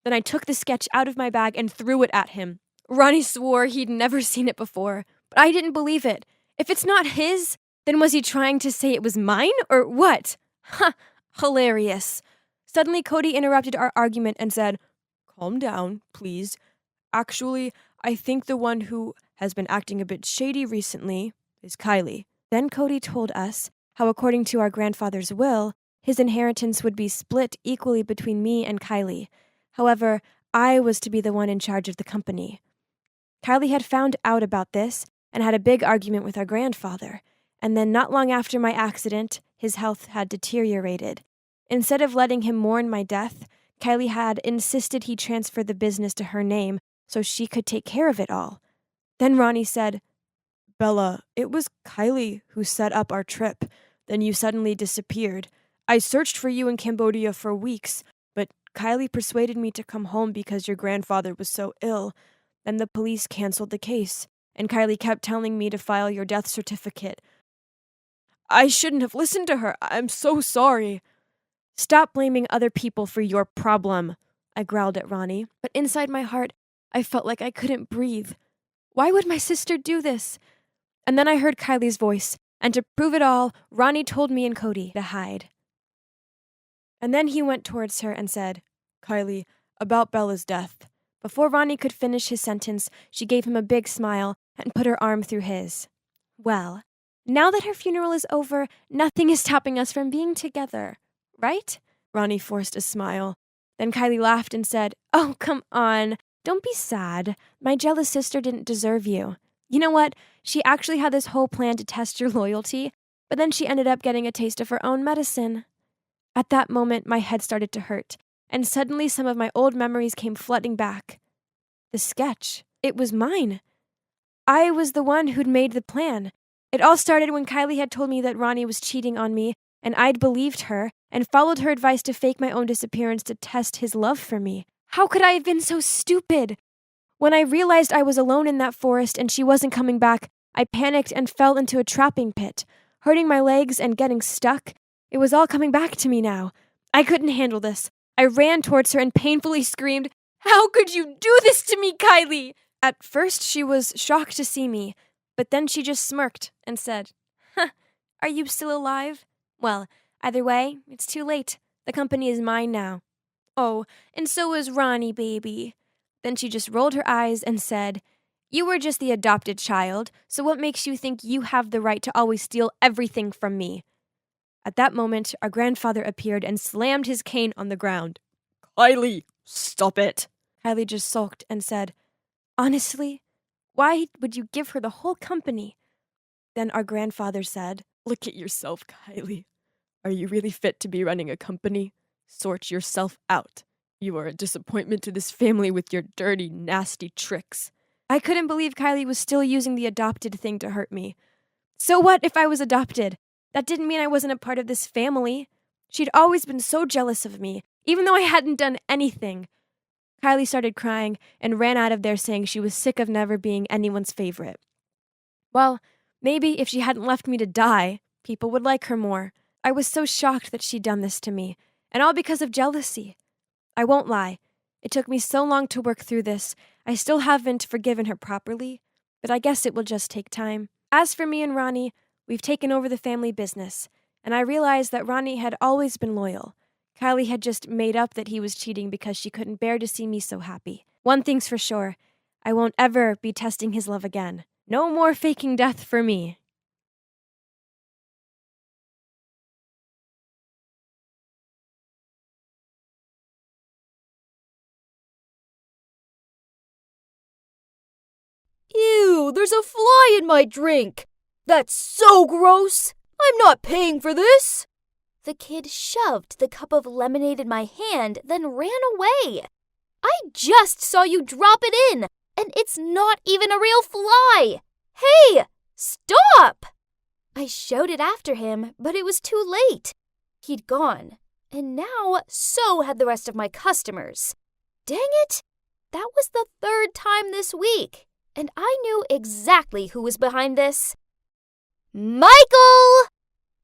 Then I took the sketch out of my bag and threw it at him. Ronnie swore he'd never seen it before, but I didn't believe it. If it's not his, then was he trying to say it was mine, or what? Ha! Hilarious. Suddenly, Cody interrupted our argument and said, "Calm down, please. Actually, I think the one who has been acting a bit shady recently is Kylie." Then Cody told us how, according to our grandfather's will, his inheritance would be split equally between me and Kylie. However, I was to be the one in charge of the company. Kylie had found out about this and had a big argument with our grandfather. And then not long after my accident, his health had deteriorated. Instead of letting him mourn my death, Kylie had insisted he transfer the business to her name so she could take care of it all. Then Ronnie said, "Bella, it was Kylie who set up our trip. Then you suddenly disappeared. I searched for you in Cambodia for weeks, but Kylie persuaded me to come home because your grandfather was so ill. Then the police canceled the case, and Kylie kept telling me to file your death certificate. I shouldn't have listened to her. I'm so sorry." "Stop blaming other people for your problem," I growled at Ronnie, but inside my heart, I felt like I couldn't breathe. Why would my sister do this? And then I heard Kylie's voice, and to prove it all, Ronnie told me and Cody to hide. And then he went towards her and said, "Kylie, about Bella's death." Before Ronnie could finish his sentence, she gave him a big smile and put her arm through his. "Well, now that her funeral is over, nothing is stopping us from being together, right?" Ronnie forced a smile. Then Kylie laughed and said, "Oh, come on. Don't be sad. My jealous sister didn't deserve you. You know what? She actually had this whole plan to test your loyalty, but then she ended up getting a taste of her own medicine." At that moment, my head started to hurt, and suddenly some of my old memories came flooding back. The sketch. It was mine. I was the one who'd made the plan. It all started when Kylie had told me that Ronnie was cheating on me, and I'd believed her and followed her advice to fake my own disappearance to test his love for me. How could I have been so stupid? When I realized I was alone in that forest and she wasn't coming back, I panicked and fell into a trapping pit, hurting my legs and getting stuck. It was all coming back to me now. I couldn't handle this. I ran towards her and painfully screamed, "How could you do this to me, Kylie?" At first, she was shocked to see me, but then she just smirked and said, "Huh, are you still alive? Well, either way, it's too late. The company is mine now. Oh, and so is Ronnie, baby." Then she just rolled her eyes and said, "You were just the adopted child, so what makes you think you have the right to always steal everything from me?" At that moment, our grandfather appeared and slammed his cane on the ground. "Kylie, stop it." Kylie just sulked and said, "Honestly, why would you give her the whole company?" Then our grandfather said, "Look at yourself, Kylie. Are you really fit to be running a company? Sort yourself out. You are a disappointment to this family with your dirty, nasty tricks." I couldn't believe Kylie was still using the adopted thing to hurt me. So what if I was adopted? That didn't mean I wasn't a part of this family. She'd always been so jealous of me, even though I hadn't done anything. Kylie started crying and ran out of there saying she was sick of never being anyone's favorite. Well, maybe if she hadn't left me to die, people would like her more. I was so shocked that she'd done this to me, and all because of jealousy. I won't lie. It took me so long to work through this. I still haven't forgiven her properly, but I guess it will just take time. As for me and Ronnie, we've taken over the family business, and I realized that Ronnie had always been loyal. Kylie had just made up that he was cheating because she couldn't bear to see me so happy. One thing's for sure, I won't ever be testing his love again. No more faking death for me. Ew, there's a fly in my drink. That's so gross. I'm not paying for this. The kid shoved the cup of lemonade in my hand, then ran away. I just saw you drop it in, and it's not even a real fly. Hey, stop! I shouted after him, but it was too late. He'd gone, and now so had the rest of my customers. Dang it! That was the third time this week, and I knew exactly who was behind this. Michael!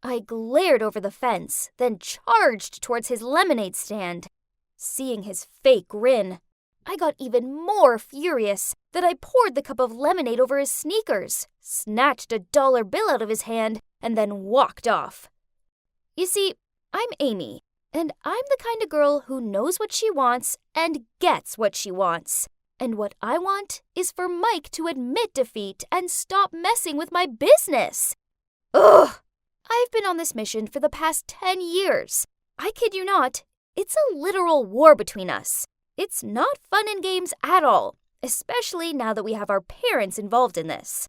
I glared over the fence, then charged towards his lemonade stand. Seeing his fake grin, I got even more furious that I poured the cup of lemonade over his sneakers, snatched a dollar bill out of his hand, and then walked off. You see, I'm Amy, and I'm the kind of girl who knows what she wants and gets what she wants. And what I want is for Mike to admit defeat and stop messing with my business. Ugh! I've been on this mission for the past 10 years. I kid you not, it's a literal war between us. It's not fun and games at all, especially now that we have our parents involved in this.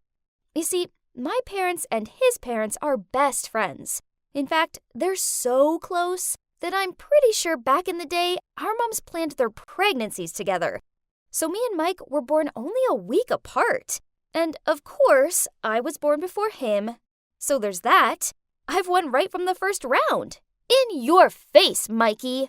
You see, my parents and his parents are best friends. In fact, they're so close that I'm pretty sure back in the day, our moms planned their pregnancies together. So me and Mike were born only a week apart. And of course, I was born before him. So there's that. I've won right from the first round. In your face, Mikey!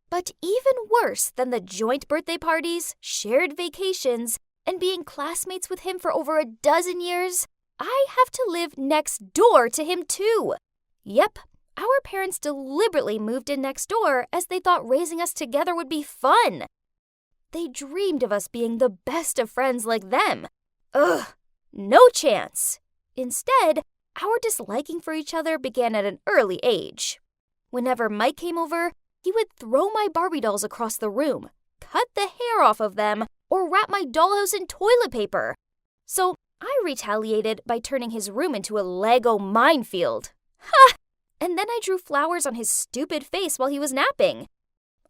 But even worse than the joint birthday parties, shared vacations, and being classmates with him for over a dozen years, I have to live next door to him too. Yep, our parents deliberately moved in next door as they thought raising us together would be fun. They dreamed of us being the best of friends like them. Ugh, no chance. Instead, our disliking for each other began at an early age. Whenever Mike came over, he would throw my Barbie dolls across the room, cut the hair off of them, or wrap my dollhouse in toilet paper. So I retaliated by turning his room into a Lego minefield. Ha! And then I drew flowers on his stupid face while he was napping.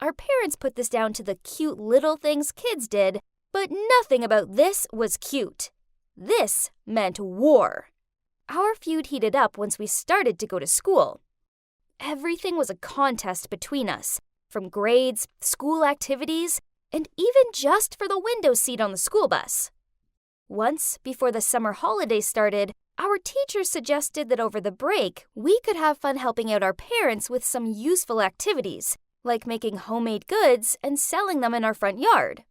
Our parents put this down to the cute little things kids did, but nothing about this was cute. This meant war. Our feud heated up once we started to go to school. Everything was a contest between us, from grades, school activities, and even just for the window seat on the school bus. Once, before the summer holidays started, our teachers suggested that over the break, we could have fun helping out our parents with some useful activities, like making homemade goods and selling them in our front yard.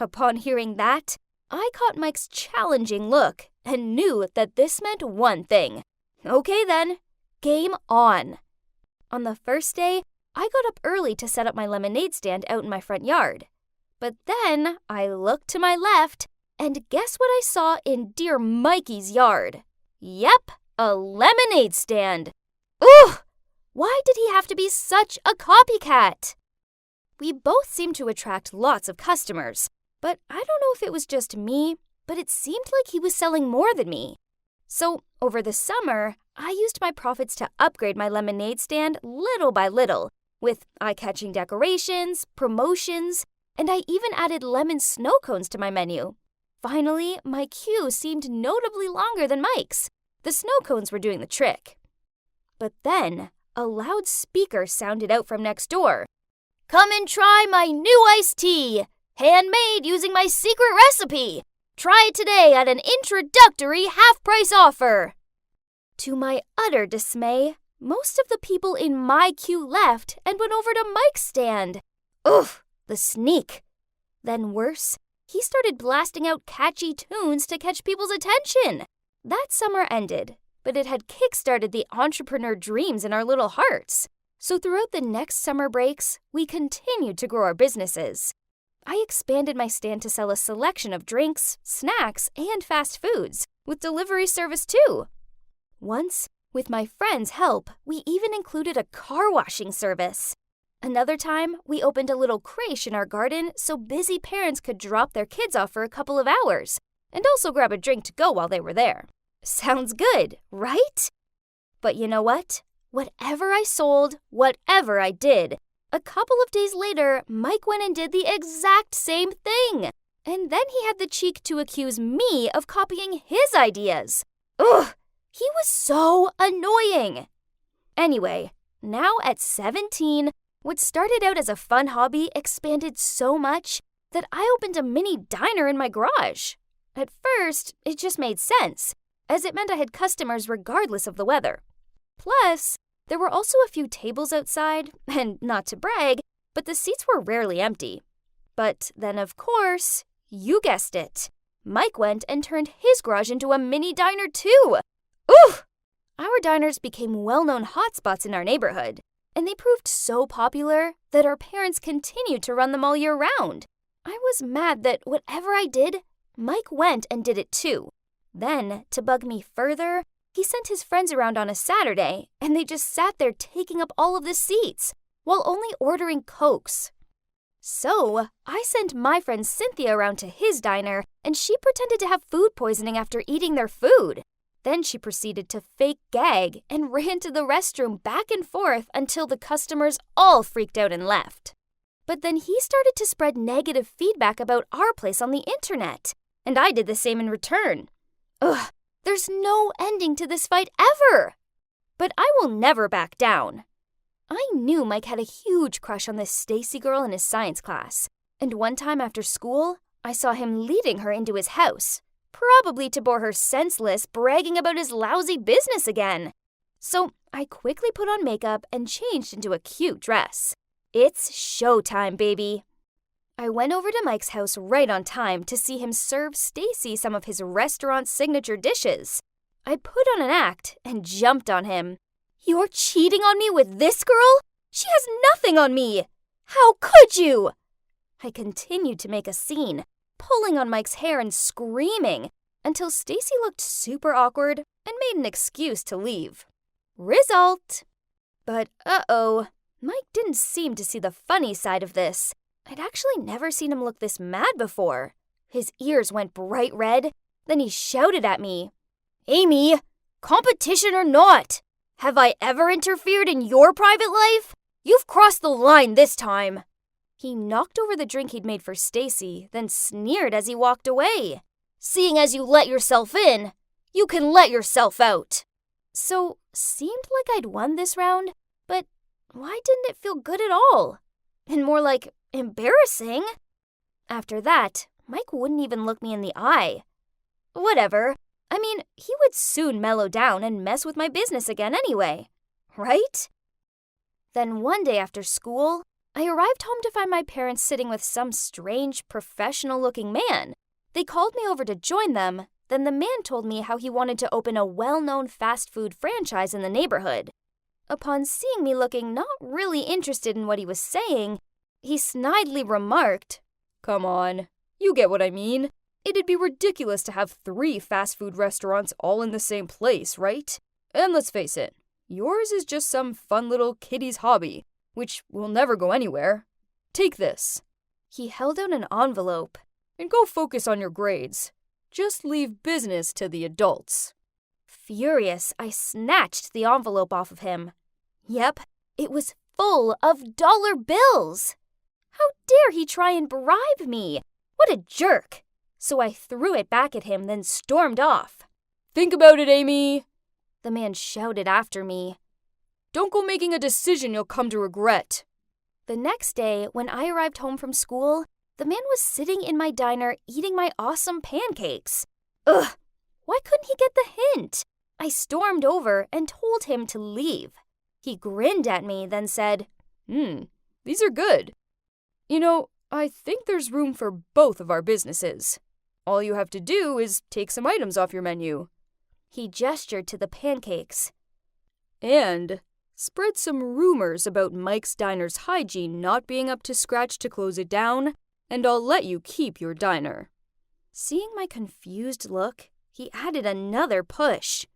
Upon hearing that, I caught Mike's challenging look and knew that this meant one thing. Okay then, game on. On the first day, I got up early to set up my lemonade stand out in my front yard. But then I looked to my left, and guess what I saw in dear Mikey's yard? Yep, a lemonade stand. Ugh! Why did he have to be such a copycat? We both seemed to attract lots of customers, but I don't know if it was just me, but it seemed like he was selling more than me. So, over the summer, I used my profits to upgrade my lemonade stand little by little, with eye-catching decorations, promotions, and I even added lemon snow cones to my menu. Finally, my queue seemed notably longer than Mike's. The snow cones were doing the trick. But then, a loud speaker sounded out from next door. Come and try my new iced tea! Handmade using my secret recipe! Try it today at an introductory half-price offer! To my utter dismay, most of the people in my queue left and went over to Mike's stand. Ugh, the sneak. Then worse, he started blasting out catchy tunes to catch people's attention. That summer ended, but it had kick-started the entrepreneur dreams in our little hearts. So throughout the next summer breaks, we continued to grow our businesses. I expanded my stand to sell a selection of drinks, snacks, and fast foods, with delivery service too. Once, with my friend's help, we even included a car washing service. Another time, we opened a little creche in our garden so busy parents could drop their kids off for a couple of hours, and also grab a drink to go while they were there. Sounds good, right? But you know what? Whatever I sold, whatever I did, a couple of days later, Mike went and did the exact same thing. And then he had the cheek to accuse me of copying his ideas. Ugh, he was so annoying. Anyway, now at 17, what started out as a fun hobby expanded so much that I opened a mini diner in my garage. At first, it just made sense, as it meant I had customers regardless of the weather. Plus, there were also a few tables outside, and not to brag, but the seats were rarely empty. But then, of course, you guessed it, Mike went and turned his garage into a mini diner too. Ooh! Our diners became well-known hotspots in our neighborhood, and they proved so popular that our parents continued to run them all year round. I was mad that whatever I did, Mike went and did it too. Then, to bug me further, he sent his friends around on a Saturday, and they just sat there taking up all of the seats, while only ordering Cokes. So, I sent my friend Cynthia around to his diner, and she pretended to have food poisoning after eating their food. Then she proceeded to fake gag and ran to the restroom back and forth until the customers all freaked out and left. But then he started to spread negative feedback about our place on the internet, and I did the same in return. Ugh, there's no ending to this fight ever! But I will never back down. I knew Mike had a huge crush on this Stacy girl in his science class, and one time after school, I saw him leading her into his house, probably to bore her senseless, bragging about his lousy business again. So I quickly put on makeup and changed into a cute dress. It's showtime, baby. I went over to Mike's house right on time to see him serve Stacy some of his restaurant's signature dishes. I put on an act and jumped on him. You're cheating on me with this girl? She has nothing on me! How could you? I continued to make a scene, pulling on Mike's hair and screaming, until Stacy looked super awkward and made an excuse to leave. Result! But uh-oh, Mike didn't seem to see the funny side of this. I'd actually never seen him look this mad before. His ears went bright red, then he shouted at me. Amy, competition or not, have I ever interfered in your private life? You've crossed the line this time. He knocked over the drink he'd made for Stacy, then sneered as he walked away. Seeing as you let yourself in, you can let yourself out. So, seemed like I'd won this round, but why didn't it feel good at all? And more like embarrassing. After that, Mike wouldn't even look me in the eye. Whatever. I mean, he would soon mellow down and mess with my business again anyway. Right? Then one day after school, I arrived home to find my parents sitting with some strange, professional-looking man. They called me over to join them. Then the man told me how he wanted to open a well-known fast food franchise in the neighborhood. Upon seeing me looking not really interested in what he was saying, he snidely remarked, Come on, you get what I mean. It'd be ridiculous to have 3 fast food restaurants all in the same place, right? And let's face it, yours is just some fun little kiddie's hobby, which will never go anywhere. Take this. He held out an envelope. And go focus on your grades. Just leave business to the adults. Furious, I snatched the envelope off of him. Yep, it was full of dollar bills. How dare he try and bribe me? What a jerk. So I threw it back at him, then stormed off. Think about it, Amy, the man shouted after me. Don't go making a decision you'll come to regret. The next day, when I arrived home from school, the man was sitting in my diner eating my awesome pancakes. Ugh, why couldn't he get the hint? I stormed over and told him to leave. He grinned at me, then said, these are good. You know, I think there's room for both of our businesses. All you have to do is take some items off your menu. He gestured to the pancakes. And spread some rumors about Mike's Diner's hygiene not being up to scratch to close it down, and I'll let you keep your diner. Seeing my confused look, he added another push.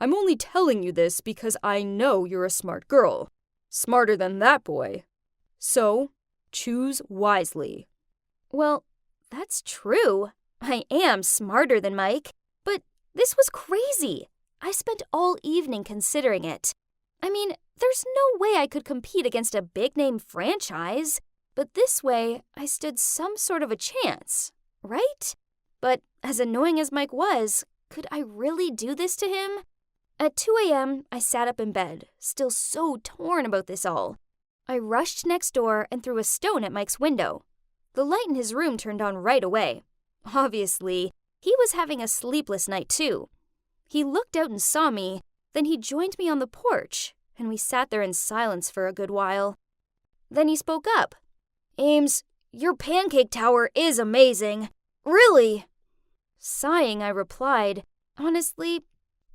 I'm only telling you this because I know you're a smart girl. Smarter than that boy. So, choose wisely. Well, that's true. I am smarter than Mike, but this was crazy. I spent all evening considering it. I mean, there's no way I could compete against a big-name franchise, but this way I stood some sort of a chance, right? But as annoying as Mike was, could I really do this to him? At 2 a.m., I sat up in bed, still so torn about this all. I rushed next door and threw a stone at Mike's window. The light in his room turned on right away. Obviously, he was having a sleepless night too. He looked out and saw me, then he joined me on the porch, and we sat there in silence for a good while. Then he spoke up. "Ames, your pancake tower is amazing. Really?" Sighing, I replied, "Honestly,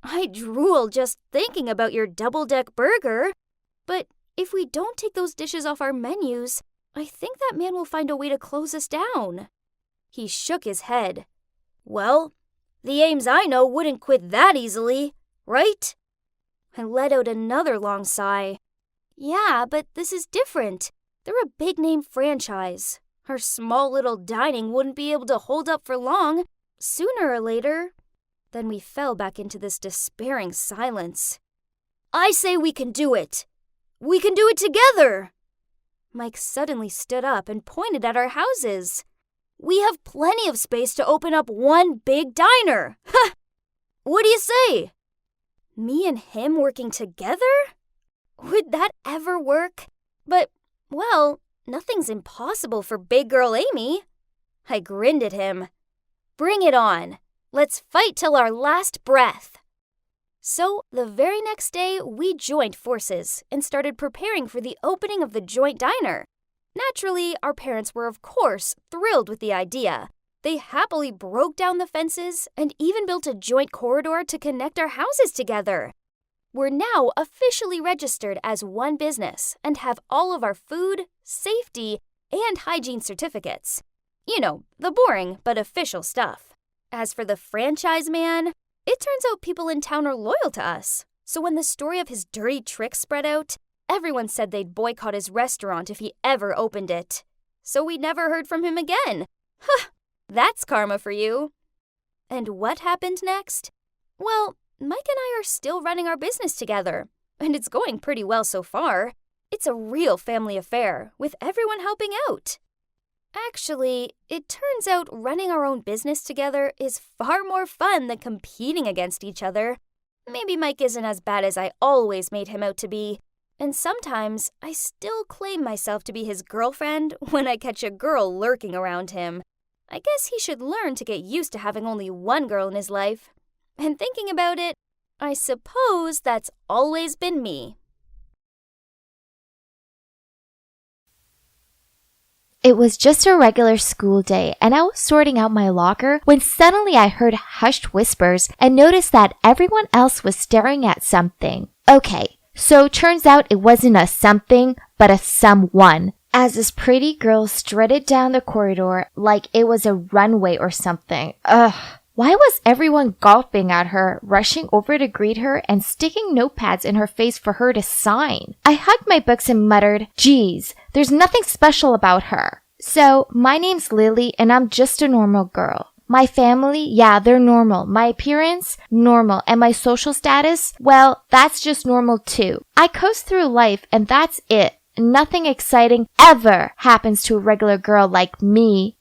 I drool just thinking about your double-deck burger. But if we don't take those dishes off our menus, I think that man will find a way to close us down." He shook his head. "Well, the Ames I know wouldn't quit that easily, right?" I let out another long sigh. "Yeah, but this is different. They're a big-name franchise. Our small little dining wouldn't be able to hold up for long, sooner or later." Then we fell back into this despairing silence. "I say we can do it. We can do it together." Mike suddenly stood up and pointed at our houses. "We have plenty of space to open up one big diner. Ha! What do you say?" Me and him working together? Would that ever work? But, well, nothing's impossible for big girl Amy. I grinned at him. "Bring it on. Let's fight till our last breath." So, the very next day, we joined forces and started preparing for the opening of the joint diner. Naturally, our parents were, of course, thrilled with the idea. They happily broke down the fences and even built a joint corridor to connect our houses together. We're now officially registered as one business and have all of our food, safety, and hygiene certificates. You know, the boring but official stuff. As for the franchise man, it turns out people in town are loyal to us. So when the story of his dirty tricks spread out, everyone said they'd boycott his restaurant if he ever opened it. So we never heard from him again. Huh, that's karma for you. And what happened next? Well, Mike and I are still running our business together, and it's going pretty well so far. It's a real family affair, with everyone helping out. Actually, it turns out running our own business together is far more fun than competing against each other. Maybe Mike isn't as bad as I always made him out to be, and sometimes I still claim myself to be his girlfriend when I catch a girl lurking around him. I guess he should learn to get used to having only one girl in his life. And thinking about it, I suppose that's always been me. It was just a regular school day, and I was sorting out my locker when suddenly I heard hushed whispers and noticed that everyone else was staring at something. Okay, so turns out it wasn't a something, but a someone, as this pretty girl strutted down the corridor like it was a runway or something. Ugh. Why was everyone gawping at her, rushing over to greet her, and sticking notepads in her face for her to sign? I hugged my books and muttered, "Geez, there's nothing special about her." So, my name's Lily, and I'm just a normal girl. My family, yeah, they're normal. My appearance, normal. And my social status, well, that's just normal too. I coast through life, and that's it. Nothing exciting ever happens to a regular girl like me.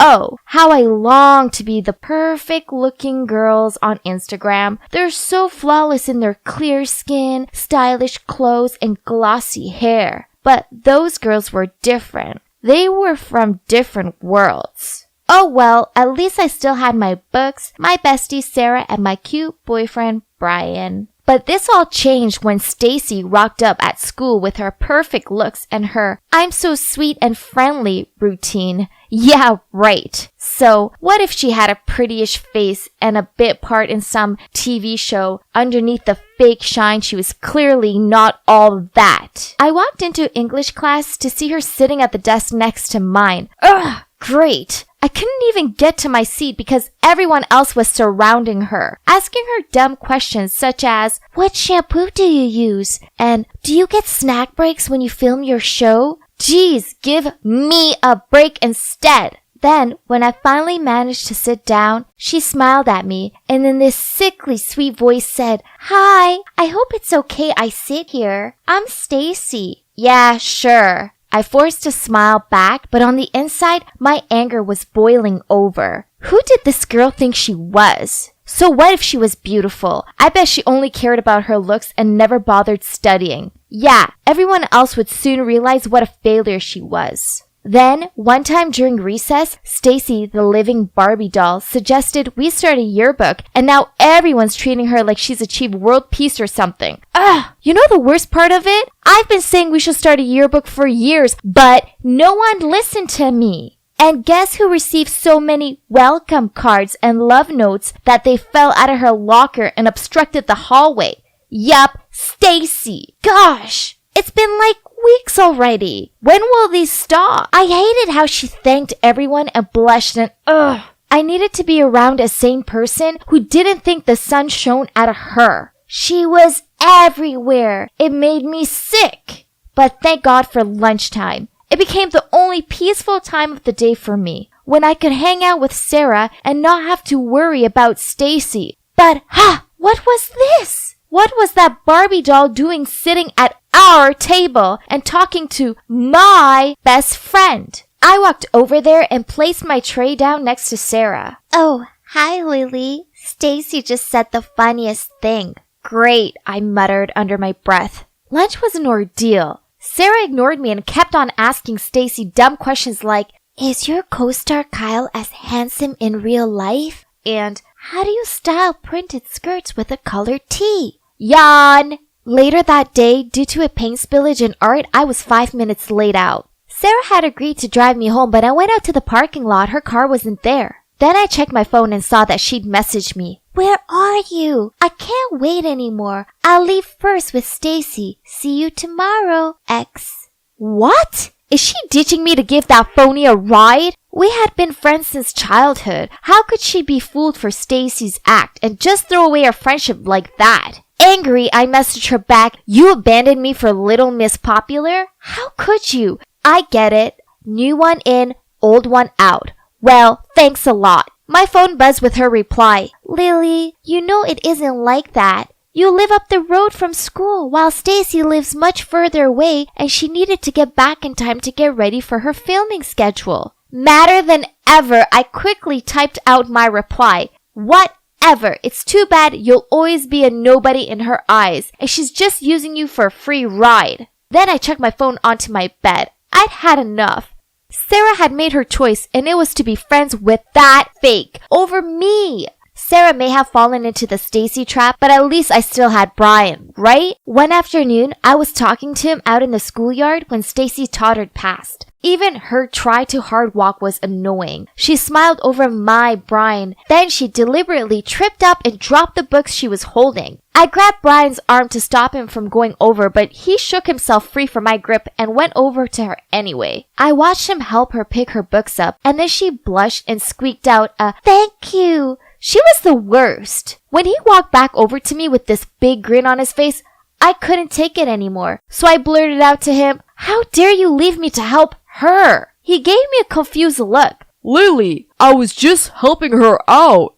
Oh, how I long to be the perfect looking girls on Instagram. They're so flawless in their clear skin, stylish clothes, and glossy hair. But those girls were different. They were from different worlds. Oh well, at least I still had my books, my bestie Sarah, and my cute boyfriend Brian. But this all changed when Stacy rocked up at school with her perfect looks and her "I'm so sweet and friendly" routine. Yeah, right. So, what if she had a prettyish face and a bit part in some TV show underneath the fake shine? She was clearly not all that. I walked into English class to see her sitting at the desk next to mine. Ugh, great. I couldn't even get to my seat because everyone else was surrounding her, asking her dumb questions such as, "What shampoo do you use?" and "Do you get snack breaks when you film your show?" Geez, give me a break instead. Then, when I finally managed to sit down, she smiled at me and in this sickly sweet voice said, "Hi, I hope it's okay I sit here. I'm Stacy." Yeah, sure. I forced a smile back, but on the inside, my anger was boiling over. Who did this girl think she was? So what if she was beautiful? I bet she only cared about her looks and never bothered studying. Yeah, everyone else would soon realize what a failure she was. Then, one time during recess, Stacy, the living Barbie doll, suggested we start a yearbook, and now everyone's treating her like she's achieved world peace or something. Ugh! You know the worst part of it? I've been saying we should start a yearbook for years, but no one listened to me. And guess who received so many welcome cards and love notes that they fell out of her locker and obstructed the hallway? Yup, Stacy. Gosh! It's been like weeks already. When will these stop? I hated how she thanked everyone and blushed and I needed to be around a sane person who didn't think the sun shone out of her. She was everywhere. It made me sick. But thank God for lunchtime. It became the only peaceful time of the day for me, when I could hang out with Sarah and not have to worry about Stacy. But what was this? What was that Barbie doll doing sitting at our table and talking to my best friend? I walked over there and placed my tray down next to Sarah. Oh, hi, Lily. Stacy just said the funniest thing. Great, I muttered under my breath. Lunch was an ordeal. Sarah ignored me and kept on asking Stacy dumb questions like, is your co-star Kyle as handsome in real life? And how do you style printed skirts with a colored tee? Yawn! Later that day, due to a paint spillage in art, I was 5 minutes late out. Sarah had agreed to drive me home, but I went out to the parking lot. Her car wasn't there. Then I checked my phone and saw that she'd messaged me. Where are you? I can't wait anymore. I'll leave first with Stacy. See you tomorrow, X. What? Is she ditching me to give that phony a ride? We had been friends since childhood. How could she be fooled for Stacy's act and just throw away our friendship like that? Angry, I messaged her back, you abandoned me for Little Miss Popular? How could you? I get it. New one in, old one out. Well, thanks a lot. My phone buzzed with her reply. Lily, you know it isn't like that. You live up the road from school while Stacy lives much further away and she needed to get back in time to get ready for her filming schedule. Madder than ever, I quickly typed out my reply. Whatever. It's too bad you'll always be a nobody in her eyes and she's just using you for a free ride. Then I checked my phone onto my bed. I'd had enough. Sarah had made her choice and it was to be friends with that fake over me. Sarah may have fallen into the Stacy trap, but at least I still had Brian, right? One afternoon, I was talking to him out in the schoolyard when Stacy tottered past. Even her try-too-hard walk was annoying. She smiled over my Brian. Then she deliberately tripped up and dropped the books she was holding. I grabbed Brian's arm to stop him from going over, but he shook himself free from my grip and went over to her anyway. I watched him help her pick her books up, and then she blushed and squeaked out a "thank you." She was the worst. When he walked back over to me with this big grin on his face, I couldn't take it anymore. So I blurted out to him, "How dare you leave me to help her?" He gave me a confused look. Lily, I was just helping her out.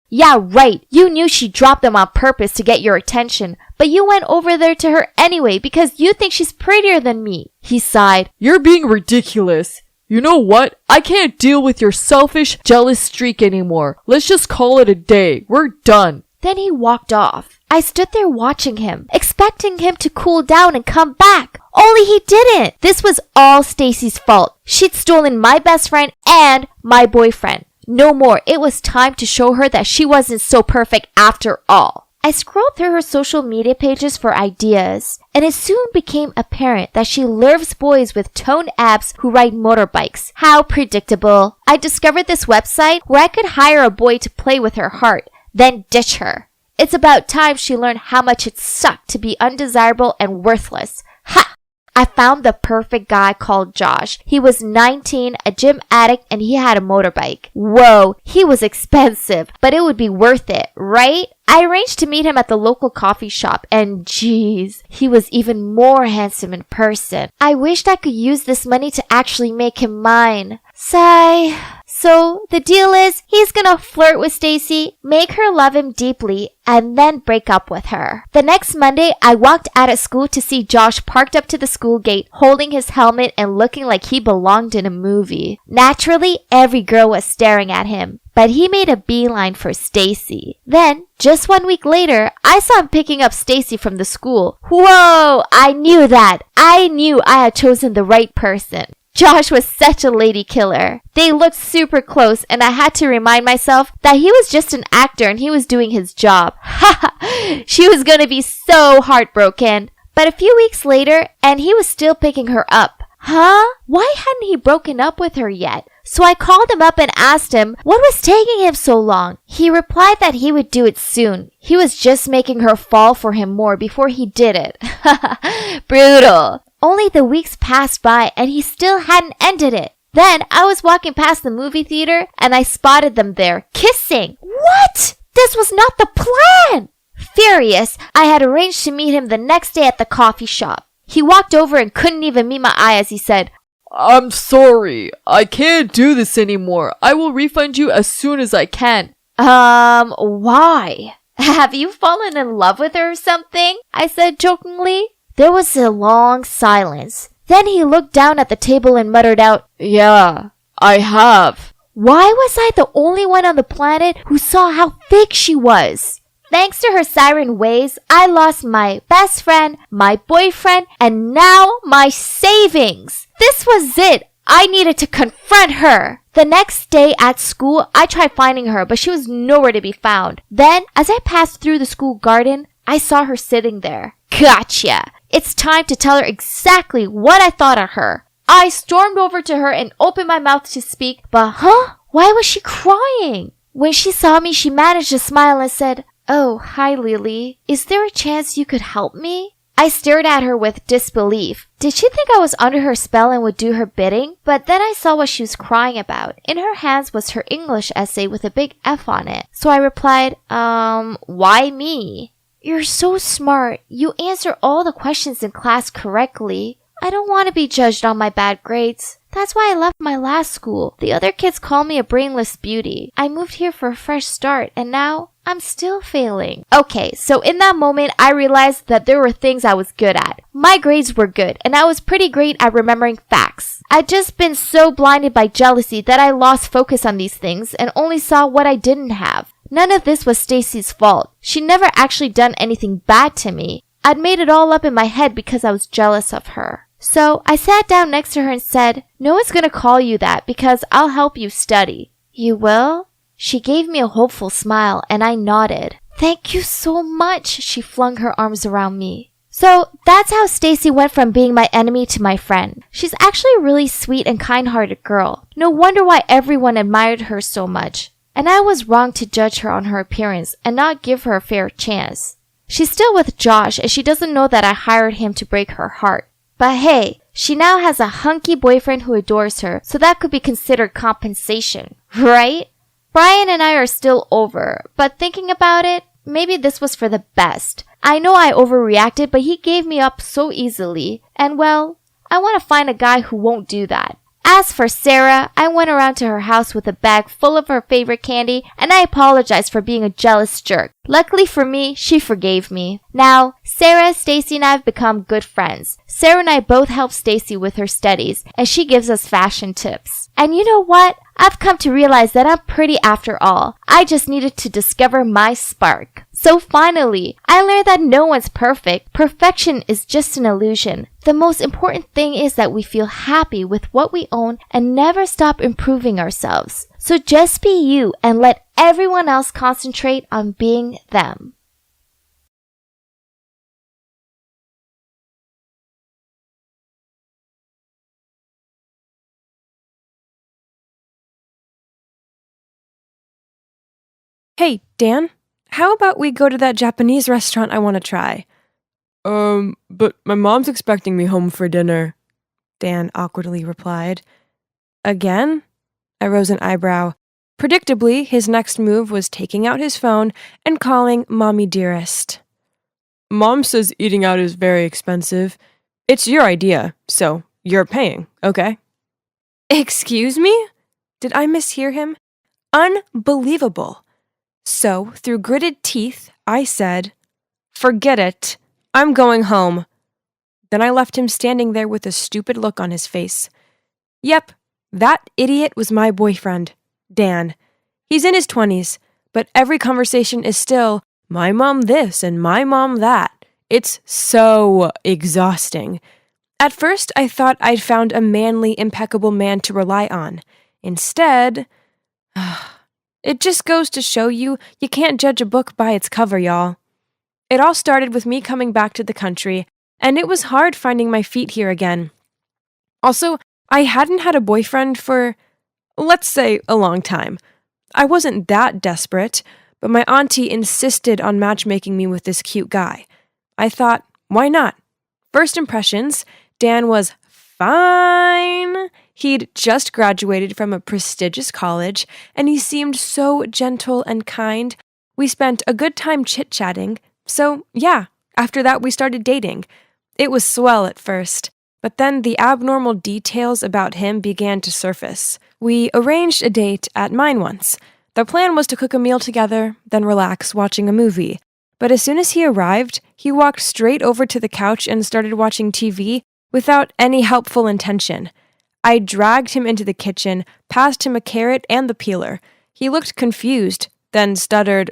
Yeah, right. You knew she dropped them on purpose to get your attention, but you went over there to her anyway because you think she's prettier than me. He sighed. You're being ridiculous. You know what? I can't deal with your selfish, jealous streak anymore. Let's just call it a day. We're done. Then he walked off. I stood there watching him, expecting him to cool down and come back. Only he didn't. This was all Stacy's fault. She'd stolen my best friend and my boyfriend. No more. It was time to show her that she wasn't so perfect after all. I scrolled through her social media pages for ideas, and it soon became apparent that she loves boys with toned abs who ride motorbikes. How predictable. I discovered this website where I could hire a boy to play with her heart, then ditch her. It's about time she learned how much it sucked to be undesirable and worthless. Ha! I found the perfect guy called Josh. He was 19, a gym addict, and he had a motorbike. Whoa, he was expensive, but it would be worth it, right? I arranged to meet him at the local coffee shop, and geez, he was even more handsome in person. I wished I could use this money to actually make him mine. Sigh. So the deal is he's gonna flirt with Stacy, make her love him deeply, and then break up with her. The next Monday, I walked out of school to see Josh parked up to the school gate, holding his helmet and looking like he belonged in a movie. Naturally, every girl was staring at him, but he made a beeline for Stacy. Then, just 1 week later, I saw him picking up Stacy from the school. Whoa! I knew that! I knew I had chosen the right person. Josh was such a lady killer. They looked super close and I had to remind myself that he was just an actor and he was doing his job. Haha! She was gonna be so heartbroken. But a few weeks later, and he was still picking her up. Huh? Why hadn't he broken up with her yet? So I called him up and asked him what was taking him so long. He replied that he would do it soon. He was just making her fall for him more before he did it. Brutal. Only the weeks passed by and he still hadn't ended it. Then I was walking past the movie theater and I spotted them there, kissing. What? This was not the plan! Furious, I had arranged to meet him the next day at the coffee shop. He walked over and couldn't even meet my eye as he said, I'm sorry. I can't do this anymore. I will refund you as soon as I can. Why? Have you fallen in love with her or something? I said jokingly. There was a long silence. Then he looked down at the table and muttered out, Yeah, I have. Why was I the only one on the planet who saw how fake she was? Thanks to her siren ways, I lost my best friend, my boyfriend, and now my savings. This was it. I needed to confront her. The next day at school, I tried finding her, but she was nowhere to be found. Then, as I passed through the school garden, I saw her sitting there. Gotcha! It's time to tell her exactly what I thought of her. I stormed over to her and opened my mouth to speak, but why was she crying? When she saw me, she managed to smile and said, Oh, hi Lily. Is there a chance you could help me? I stared at her with disbelief. Did she think I was under her spell and would do her bidding? But then I saw what she was crying about. In her hands was her English essay with a big F on it. So I replied, why me? You're so smart. You answer all the questions in class correctly. I don't want to be judged on my bad grades. That's why I left my last school. The other kids call me a brainless beauty. I moved here for a fresh start and now I'm still failing. Okay, so in that moment, I realized that there were things I was good at. My grades were good and I was pretty great at remembering facts. I'd just been so blinded by jealousy that I lost focus on these things and only saw what I didn't have. None of this was Stacy's fault. She never actually done anything bad to me. I'd made it all up in my head because I was jealous of her. So I sat down next to her and said, No one's gonna call you that because I'll help you study. You will? She gave me a hopeful smile and I nodded. Thank you so much, she flung her arms around me. So that's how Stacy went from being my enemy to my friend. She's actually a really sweet and kind-hearted girl. No wonder why everyone admired her so much. And I was wrong to judge her on her appearance and not give her a fair chance. She's still with Josh and she doesn't know that I hired him to break her heart. But hey, she now has a hunky boyfriend who adores her, so that could be considered compensation, right? Brian and I are still over, but thinking about it, maybe this was for the best. I know I overreacted, but he gave me up so easily, and well, I want to find a guy who won't do that. As for Sarah, I went around to her house with a bag full of her favorite candy, and I apologized for being a jealous jerk. Luckily for me, she forgave me. Now, Sarah, Stacy, and I have become good friends. Sarah and I both help Stacy with her studies, and she gives us fashion tips. And you know what? I've come to realize that I'm pretty after all. I just needed to discover my spark. So finally, I learned that no one's perfect. Perfection is just an illusion. The most important thing is that we feel happy with what we own and never stop improving ourselves. So just be you and let everyone else concentrate on being them. Hey, Dan, how about we go to that Japanese restaurant I want to try? But my mom's expecting me home for dinner. Dan awkwardly replied. Again? I rose an eyebrow. Predictably, his next move was taking out his phone and calling Mommy Dearest. Mom says eating out is very expensive. It's your idea, so you're paying, okay? Excuse me? Did I mishear him? Unbelievable. So, through gritted teeth, I said, "Forget it. I'm going home." Then I left him standing there with a stupid look on his face. Yep, that idiot was my boyfriend, Dan. He's in his 20s, but every conversation is still, my mom this and my mom that. It's so exhausting. At first, I thought I'd found a manly, impeccable man to rely on. Instead, it just goes to show you can't judge a book by its cover, y'all. It all started with me coming back to the country, and it was hard finding my feet here again. Also, I hadn't had a boyfriend for, let's say, a long time. I wasn't that desperate, but my auntie insisted on matchmaking me with this cute guy. I thought, why not? First impressions, Dan was fine. He'd just graduated from a prestigious college, and he seemed so gentle and kind. We spent a good time chit-chatting, so yeah, after that we started dating. It was swell at first, but then the abnormal details about him began to surface. We arranged a date at mine once. The plan was to cook a meal together, then relax watching a movie. But as soon as he arrived, he walked straight over to the couch and started watching TV without any helpful intention. I dragged him into the kitchen, passed him a carrot and the peeler. He looked confused, then stuttered,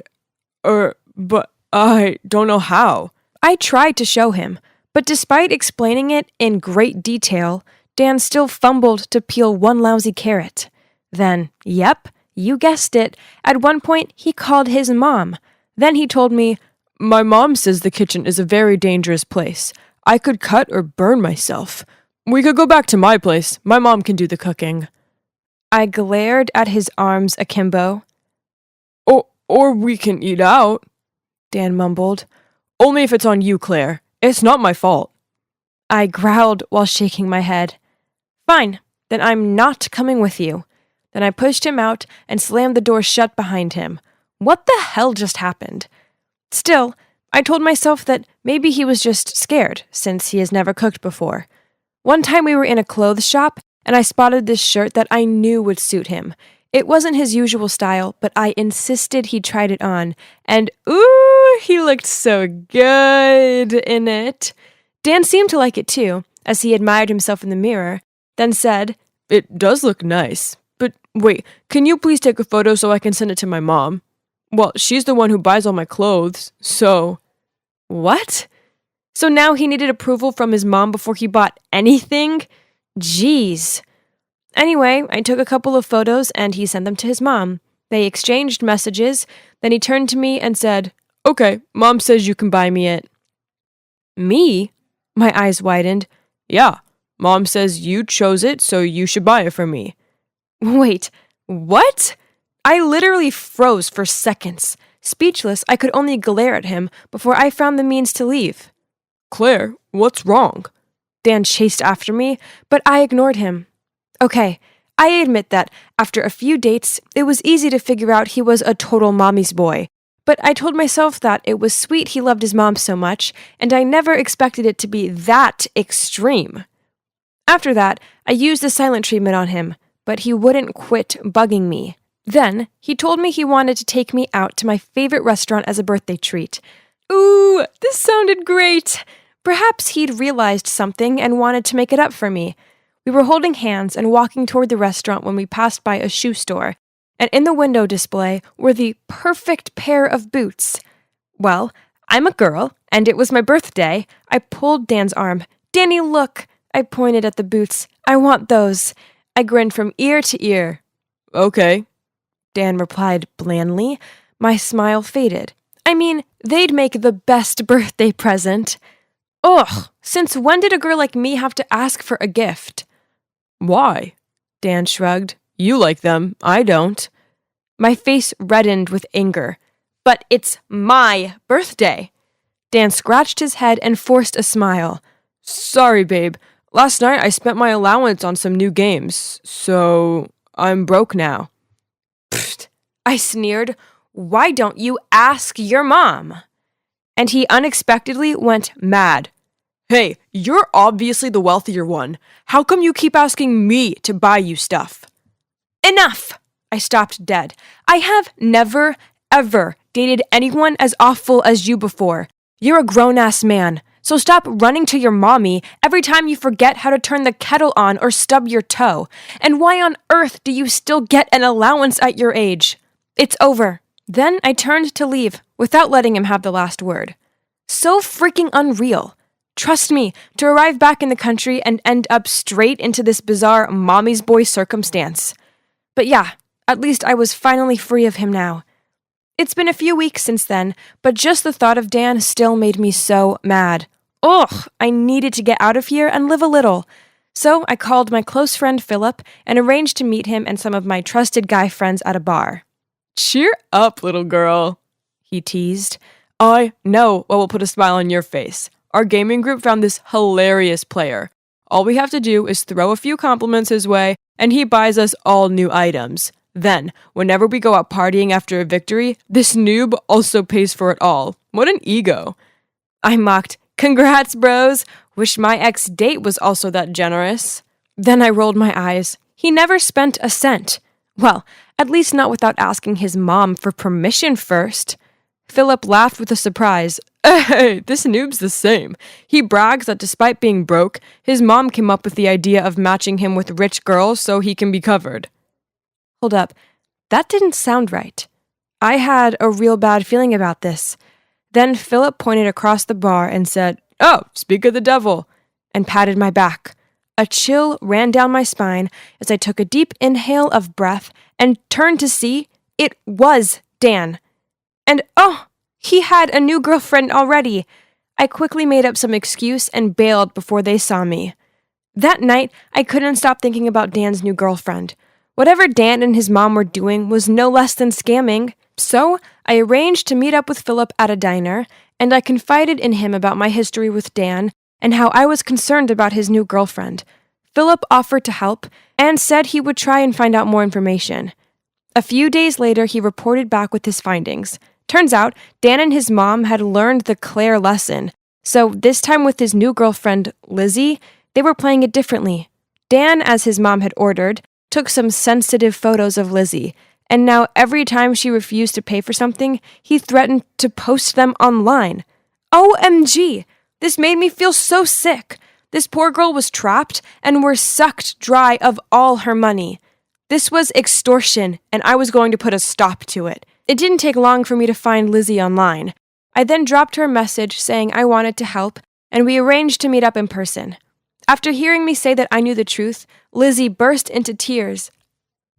but I don't know how. I tried to show him, but despite explaining it in great detail, Dan still fumbled to peel one lousy carrot. Then, yep, you guessed it, at one point he called his mom. Then he told me, "My mom says the kitchen is a very dangerous place. I could cut or burn myself. We could go back to my place. My mom can do the cooking." I glared at his arms akimbo. Or we can eat out," Dan mumbled. "Only if it's on you, Claire. It's not my fault." I growled while shaking my head. "Fine, then I'm not coming with you." Then I pushed him out and slammed the door shut behind him. What the hell just happened? Still, I told myself that maybe he was just scared, since he has never cooked before. One time we were in a clothes shop, and I spotted this shirt that I knew would suit him. It wasn't his usual style, but I insisted he tried it on, and ooh, he looked so good in it. Dan seemed to like it too, as he admired himself in the mirror, then said, "It does look nice, but wait, can you please take a photo so I can send it to my mom? Well, she's the one who buys all my clothes, so..." What? So now he needed approval from his mom before he bought anything? Jeez. Anyway, I took a couple of photos and he sent them to his mom. They exchanged messages, then he turned to me and said, "Okay, Mom says you can buy me it." Me? My eyes widened. "Yeah, Mom says you chose it, so you should buy it for me." Wait, what? I literally froze for seconds. Speechless, I could only glare at him before I found the means to leave. "Claire, what's wrong?" Dan chased after me, but I ignored him. Okay, I admit that after a few dates, it was easy to figure out he was a total mommy's boy. But I told myself that it was sweet he loved his mom so much, and I never expected it to be that extreme. After that, I used the silent treatment on him, but he wouldn't quit bugging me. Then, he told me he wanted to take me out to my favorite restaurant as a birthday treat. Ooh, this sounded great! Perhaps he'd realized something and wanted to make it up for me. We were holding hands and walking toward the restaurant when we passed by a shoe store, and in the window display were the perfect pair of boots. Well, I'm a girl, and it was my birthday. I pulled Dan's arm. "Danny, look!" I pointed at the boots. "I want those." I grinned from ear to ear. "Okay," Dan replied blandly. My smile faded. I mean, they'd make the best birthday present. Ugh, since when did a girl like me have to ask for a gift? "Why?" Dan shrugged. "You like them, I don't." My face reddened with anger. "But it's my birthday." Dan scratched his head and forced a smile. "Sorry, babe. Last night I spent my allowance on some new games, so I'm broke now." Pfft, I sneered. "Why don't you ask your mom?" And he unexpectedly went mad. "Hey, you're obviously the wealthier one. How come you keep asking me to buy you stuff?" Enough! I stopped dead. I have never, ever dated anyone as awful as you before. You're a grown-ass man, so stop running to your mommy every time you forget how to turn the kettle on or stub your toe. And why on earth do you still get an allowance at your age? It's over. Then I turned to leave without letting him have the last word. So freaking unreal. Trust me, to arrive back in the country and end up straight into this bizarre mommy's boy circumstance. But yeah, at least I was finally free of him now. It's been a few weeks since then, but just the thought of Dan still made me so mad. Ugh, I needed to get out of here and live a little. So I called my close friend Philip and arranged to meet him and some of my trusted guy friends at a bar. Cheer up, little girl, he teased. I know what will put a smile on your face. Our gaming group found this hilarious player. All we have to do is throw a few compliments his way, and he buys us all new items. Then, whenever we go out partying after a victory, this noob also pays for it all. What an ego. I mocked, "Congrats, bros. Wish my ex-date was also that generous." Then I rolled my eyes. He never spent a cent. Well, at least not without asking his mom for permission first. Philip laughed with a surprise. Hey, this noob's the same. He brags that despite being broke, his mom came up with the idea of matching him with rich girls so he can be covered. Hold up. That didn't sound right. I had a real bad feeling about this. Then Philip pointed across the bar and said, "Oh, speak of the devil," and patted my back. A chill ran down my spine as I took a deep inhale of breath and turned to see it was Dan. And oh, he had a new girlfriend already. I quickly made up some excuse and bailed before they saw me. That night, I couldn't stop thinking about Dan's new girlfriend. Whatever Dan and his mom were doing was no less than scamming. So I arranged to meet up with Philip at a diner, and I confided in him about my history with Dan and how I was concerned about his new girlfriend. Philip offered to help and said he would try and find out more information. A few days later, he reported back with his findings. Turns out, Dan and his mom had learned the Claire lesson, so this time with his new girlfriend, Lizzie, they were playing it differently. Dan, as his mom had ordered, took some sensitive photos of Lizzie, and now every time she refused to pay for something, he threatened to post them online. OMG! This made me feel so sick. This poor girl was trapped and were sucked dry of all her money. This was extortion, and I was going to put a stop to it. It didn't take long for me to find Lizzie online. I then dropped her a message saying I wanted to help, and we arranged to meet up in person. After hearing me say that I knew the truth, Lizzie burst into tears.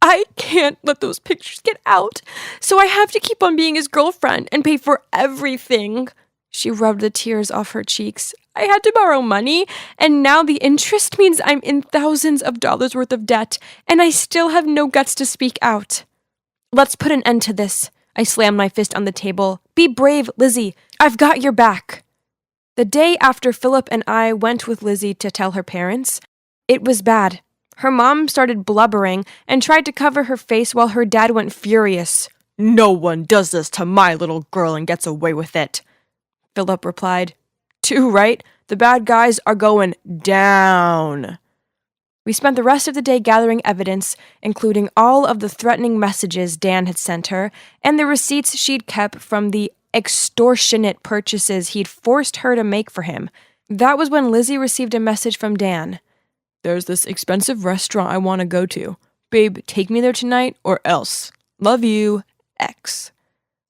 "I can't let those pictures get out, so I have to keep on being his girlfriend and pay for everything." She rubbed the tears off her cheeks. "I had to borrow money, and now the interest means I'm in thousands of dollars worth of debt, and I still have no guts to speak out." "Let's put an end to this." I slammed my fist on the table. "Be brave, Lizzie. I've got your back." The day after Philip and I went with Lizzie to tell her parents, it was bad. Her mom started blubbering and tried to cover her face while her dad went furious. "No one does this to my little girl and gets away with it." Philip replied, "Too right. The bad guys are going down." We spent the rest of the day gathering evidence, including all of the threatening messages Dan had sent her and the receipts she'd kept from the extortionate purchases he'd forced her to make for him. That was when Lizzie received a message from Dan. "There's this expensive restaurant I want to go to. Babe, take me there tonight or else. Love you, X."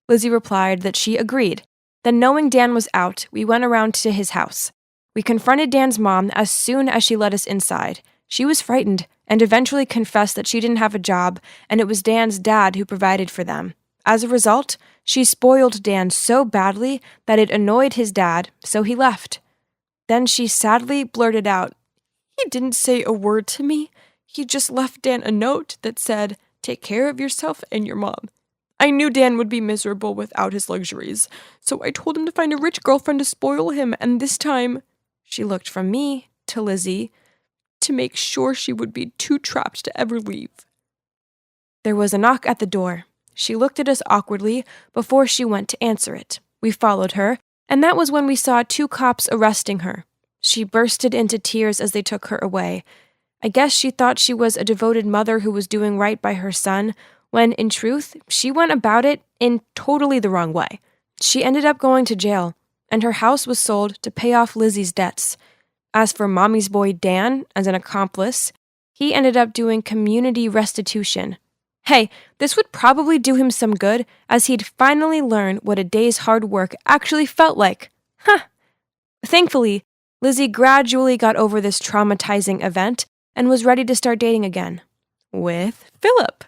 Lizzie replied that she agreed. Then, knowing Dan was out, we went around to his house. We confronted Dan's mom as soon as she let us inside. She was frightened and eventually confessed that she didn't have a job and it was Dan's dad who provided for them. As a result, she spoiled Dan so badly that it annoyed his dad, so he left. Then she sadly blurted out, "He didn't say a word to me. He just left Dan a note that said, 'Take care of yourself and your mom.' I knew Dan would be miserable without his luxuries, so I told him to find a rich girlfriend to spoil him, and this time," she looked from me to Lizzie, "to make sure she would be too trapped to ever leave." There was a knock at the door. She looked at us awkwardly before she went to answer it. We followed her, and that was when we saw 2 cops arresting her. She bursted into tears as they took her away. I guess she thought she was a devoted mother who was doing right by her son, when in truth, she went about it in totally the wrong way. She ended up going to jail, and her house was sold to pay off Lizzie's debts. As for Mommy's boy Dan, as an accomplice, he ended up doing community restitution. Hey, this would probably do him some good, as he'd finally learn what a day's hard work actually felt like. Thankfully, Lizzie gradually got over this traumatizing event and was ready to start dating again. With Philip.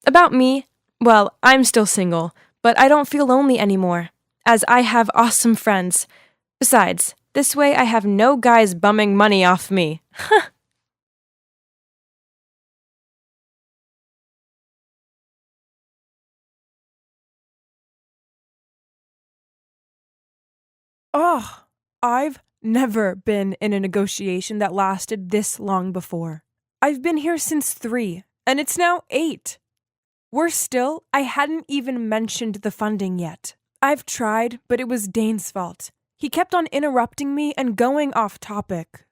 About me, well, I'm still single, but I don't feel lonely anymore, as I have awesome friends. Besides, this way I have no guys bumming money off me. Oh, I've never been in a negotiation that lasted this long before. I've been here since 3, and it's now 8. Worse still, I hadn't even mentioned the funding yet. I've tried, but it was Dane's fault. He kept on interrupting me and going off topic.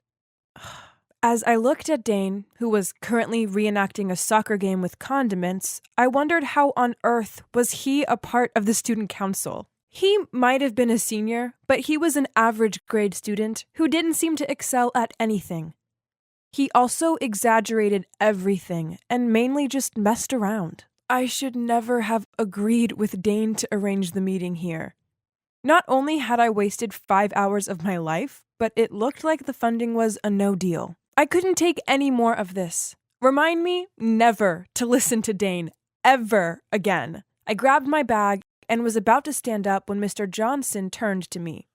As I looked at Dane, who was currently reenacting a soccer game with condiments, I wondered how on earth was he a part of the student council. He might have been a senior, but he was an average grade student who didn't seem to excel at anything. He also exaggerated everything and mainly just messed around. I should never have agreed with Dane to arrange the meeting here. Not only had I wasted 5 hours of my life, but it looked like the funding was a no deal. I couldn't take any more of this. Remind me never to listen to Dane ever again. I grabbed my bag and was about to stand up when Mr. Johnson turned to me.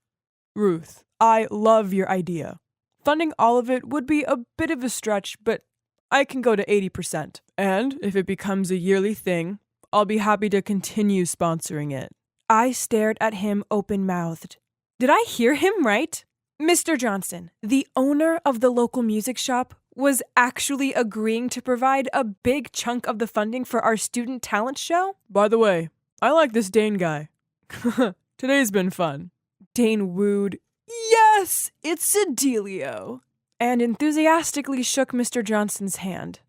Ruth, I love your idea. Funding all of it would be a bit of a stretch, but I can go to 80%. And if it becomes a yearly thing, I'll be happy to continue sponsoring it. I stared at him open-mouthed. Did I hear him right? Mr. Johnson, the owner of the local music shop, was actually agreeing to provide a big chunk of the funding for our student talent show? By the way, I like this Dane guy. Today's been fun. Dane wooed, "Yes, it's a dealio," and enthusiastically shook Mr. Johnson's hand.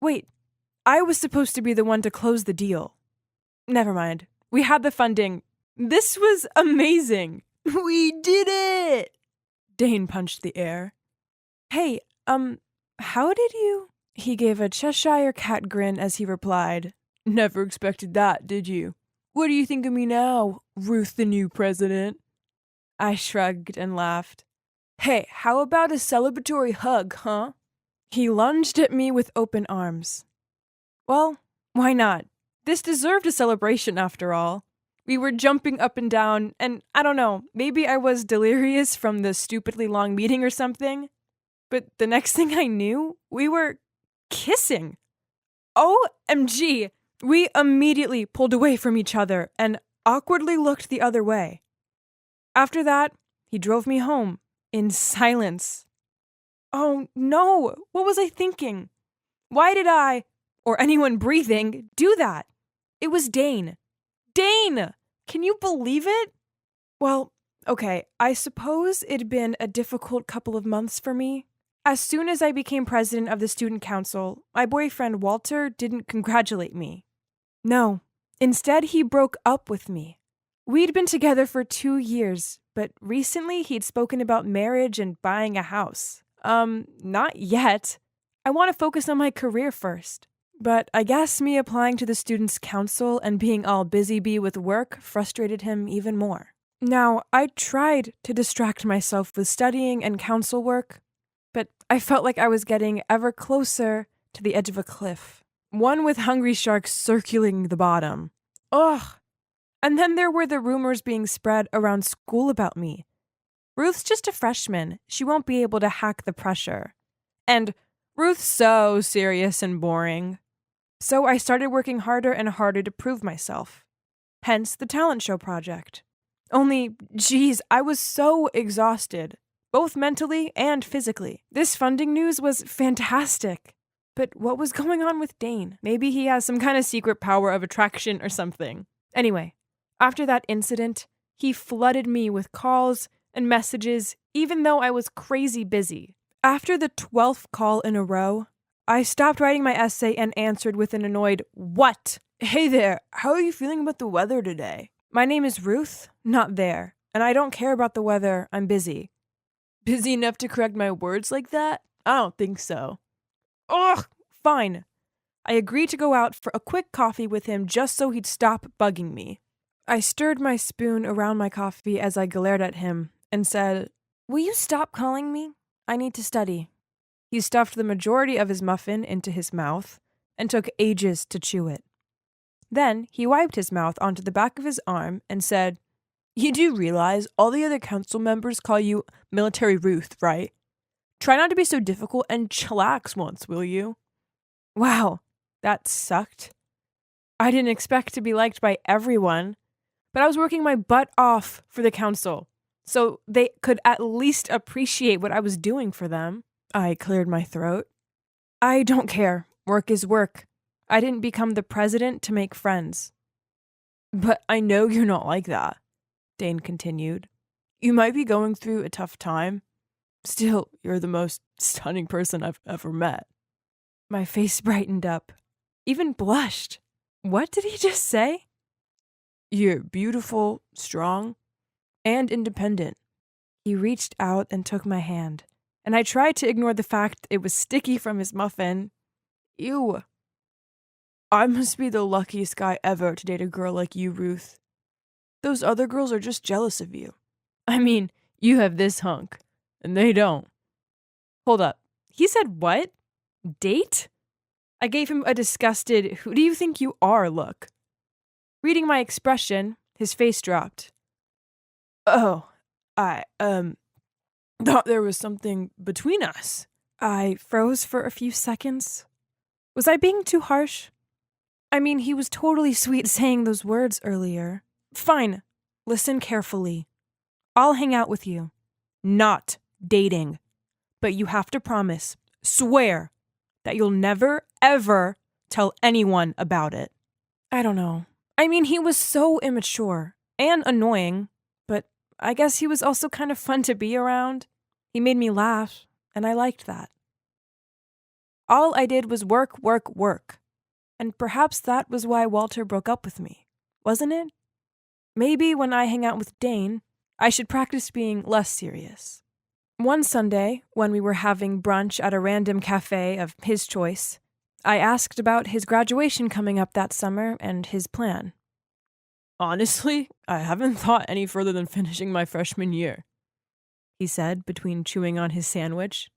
Wait, I was supposed to be the one to close the deal. Never mind. We had the funding. This was amazing. We did it! Dane punched the air. Hey, how did you? He gave a Cheshire cat grin as he replied, "Never expected that, did you? What do you think of me now, Ruth the new president?" I shrugged and laughed. Hey, how about a celebratory hug, huh? He lunged at me with open arms. Well, why not? This deserved a celebration after all. We were jumping up and down, and I don't know, maybe I was delirious from the stupidly long meeting or something. But the next thing I knew, we were kissing. OMG! We immediately pulled away from each other and awkwardly looked the other way. After that, he drove me home in silence. Oh no, what was I thinking? Why did I, or anyone breathing, do that? It was Dane. Dane! Can you believe it? Well, okay, I suppose it'd been a difficult couple of months for me. As soon as I became president of the student council, my boyfriend Walter didn't congratulate me. No, instead he broke up with me. We'd been together for 2 years, but recently he'd spoken about marriage and buying a house. Not yet. I want to focus on my career first. But I guess me applying to the students' council and being all busy bee with work frustrated him even more. Now, I tried to distract myself with studying and council work, but I felt like I was getting ever closer to the edge of a cliff, one with hungry sharks circling the bottom. Ugh! And then there were the rumors being spread around school about me. Ruth's just a freshman. She won't be able to hack the pressure. And Ruth's so serious and boring. So I started working harder and harder to prove myself. Hence the talent show project. Only, geez, I was so exhausted, both mentally and physically. This funding news was fantastic. But what was going on with Dane? Maybe he has some kind of secret power of attraction or something. Anyway, after that incident, he flooded me with calls and messages, even though I was crazy busy. After the 12th call in a row, I stopped writing my essay and answered with an annoyed, "What? Hey there, how are you feeling about the weather today? My name is Ruth, not there, and I don't care about the weather, I'm busy." Busy enough to correct my words like that? I don't think so. Ugh, fine. I agreed to go out for a quick coffee with him just so he'd stop bugging me. I stirred my spoon around my coffee as I glared at him and said, "Will you stop calling me? I need to study." He stuffed the majority of his muffin into his mouth and took ages to chew it. Then he wiped his mouth onto the back of his arm and said, "You do realize all the other council members call you Military Ruth, right? Try not to be so difficult and chillax once, will you?" Wow, that sucked. I didn't expect to be liked by everyone, but I was working my butt off for the council, so they could at least appreciate what I was doing for them. I cleared my throat. I don't care. Work is work. I didn't become the president to make friends. "But I know you're not like that," Dane continued. "You might be going through a tough time. Still, you're the most stunning person I've ever met." My face brightened up, even blushed. What did he just say? "You're beautiful, strong, and independent." He reached out and took my hand, and I tried to ignore the fact it was sticky from his muffin. Ew. "I must be the luckiest guy ever to date a girl like you, Ruth. Those other girls are just jealous of you. I mean, you have this hunk, and they don't." Hold up. He said what? Date? I gave him a disgusted, "Who do you think you are?" look. Reading my expression, his face dropped. "Oh, I, thought there was something between us." I froze for a few seconds. Was I being too harsh? I mean, he was totally sweet saying those words earlier. Fine. Listen carefully. I'll hang out with you. Not dating. But you have to promise, swear, that you'll never, ever tell anyone about it. I don't know. I mean, he was so immature and annoying, but I guess he was also kind of fun to be around. He made me laugh, and I liked that. All I did was work, work, work. And perhaps that was why Walter broke up with me, wasn't it? Maybe when I hang out with Dane, I should practice being less serious. One Sunday, when we were having brunch at a random cafe of his choice, I asked about his graduation coming up that summer and his plan. "Honestly, I haven't thought any further than finishing my freshman year," he said between chewing on his sandwich.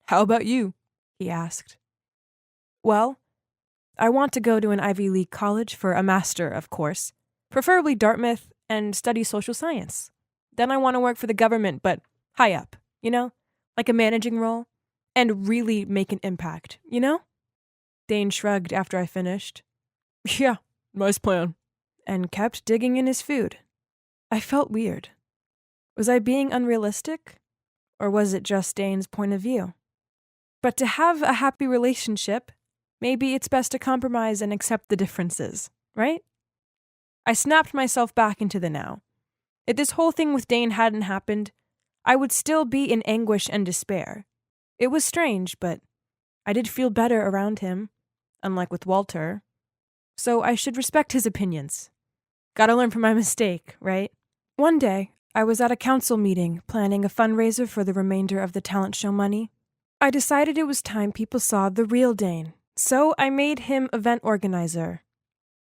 "How about you?" he asked. "Well, I want to go to an Ivy League college for a master, of course, preferably Dartmouth, and study social science. Then I want to work for the government, but high up, you know, like a managing role, and really make an impact, you know?" Dane shrugged after I finished. "Yeah, nice plan," and kept digging in his food. I felt weird. Was I being unrealistic? Or was it just Dane's point of view? But to have a happy relationship, maybe it's best to compromise and accept the differences, right? I snapped myself back into the now. If this whole thing with Dane hadn't happened, I would still be in anguish and despair. It was strange, but I did feel better around him, unlike with Walter. So I should respect his opinions. Gotta learn from my mistake, right? One day, I was at a council meeting planning a fundraiser for the remainder of the talent show money. I decided it was time people saw the real Dane, so I made him event organizer.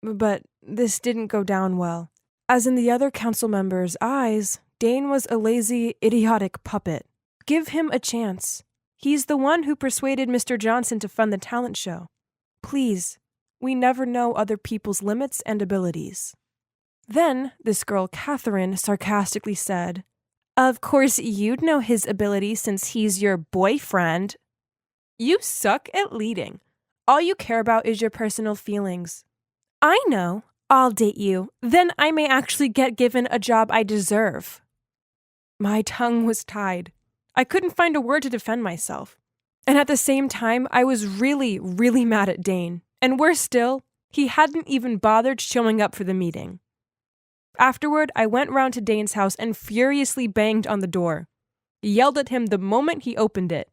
But this didn't go down well. As in the other council members' eyes, Dane was a lazy, idiotic puppet. Give him a chance. He's the one who persuaded Mr. Johnson to fund the talent show. Please, we never know other people's limits and abilities. Then this girl, Catherine, sarcastically said, "Of course you'd know his ability since he's your boyfriend." You suck at leading. All you care about is your personal feelings. I know. I'll date you. Then I may actually get given a job I deserve. My tongue was tied. I couldn't find a word to defend myself. And at the same time, I was really, really mad at Dane. And worse still, he hadn't even bothered showing up for the meeting. Afterward, I went round to Dane's house and furiously banged on the door. Yelled at him the moment he opened it.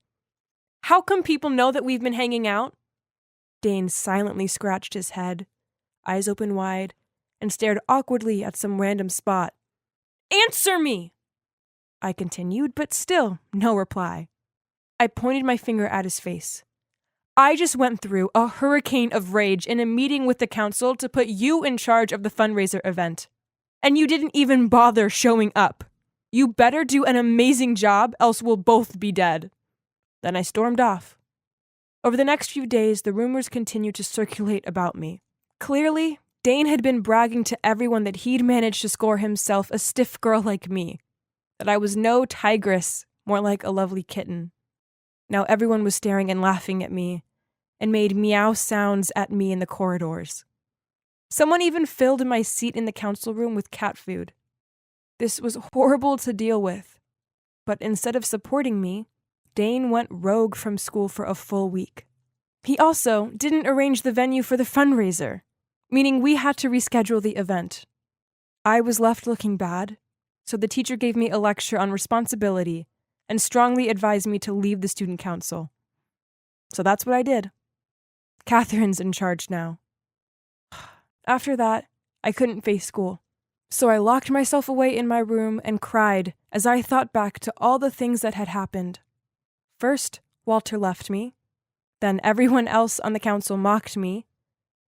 How come people know that we've been hanging out? Dane silently scratched his head, eyes open wide, and stared awkwardly at some random spot. Answer me! I continued, but still no reply. I pointed my finger at his face. I just went through a hurricane of rage in a meeting with the council to put you in charge of the fundraiser event. And you didn't even bother showing up. You better do an amazing job, else we'll both be dead. Then I stormed off. Over the next few days, the rumors continued to circulate about me. Clearly, Dane had been bragging to everyone that he'd managed to score himself a stiff girl like me. That I was no tigress, more like a lovely kitten. Now everyone was staring and laughing at me, and made meow sounds at me in the corridors. Someone even filled my seat in the council room with cat food. This was horrible to deal with, but instead of supporting me, Dane went rogue from school for a full week. He also didn't arrange the venue for the fundraiser, meaning we had to reschedule the event. I was left looking bad, so the teacher gave me a lecture on responsibility and strongly advised me to leave the student council. So that's what I did. Catherine's in charge now. After that, I couldn't face school, so I locked myself away in my room and cried as I thought back to all the things that had happened. First, Walter left me. Then everyone else on the council mocked me.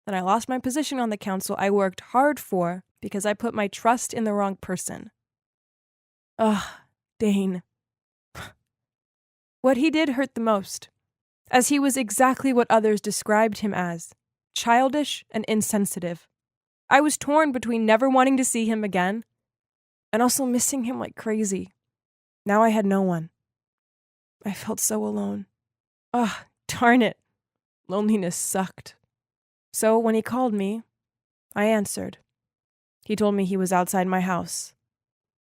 Then I lost my position on the council I worked hard for because I put my trust in the wrong person. Ugh, Dane. What he did hurt the most, as he was exactly what others described him as, childish and insensitive. I was torn between never wanting to see him again and also missing him like crazy. Now I had no one. I felt so alone. Ugh, darn it. Loneliness sucked. So when he called me, I answered. He told me he was outside my house.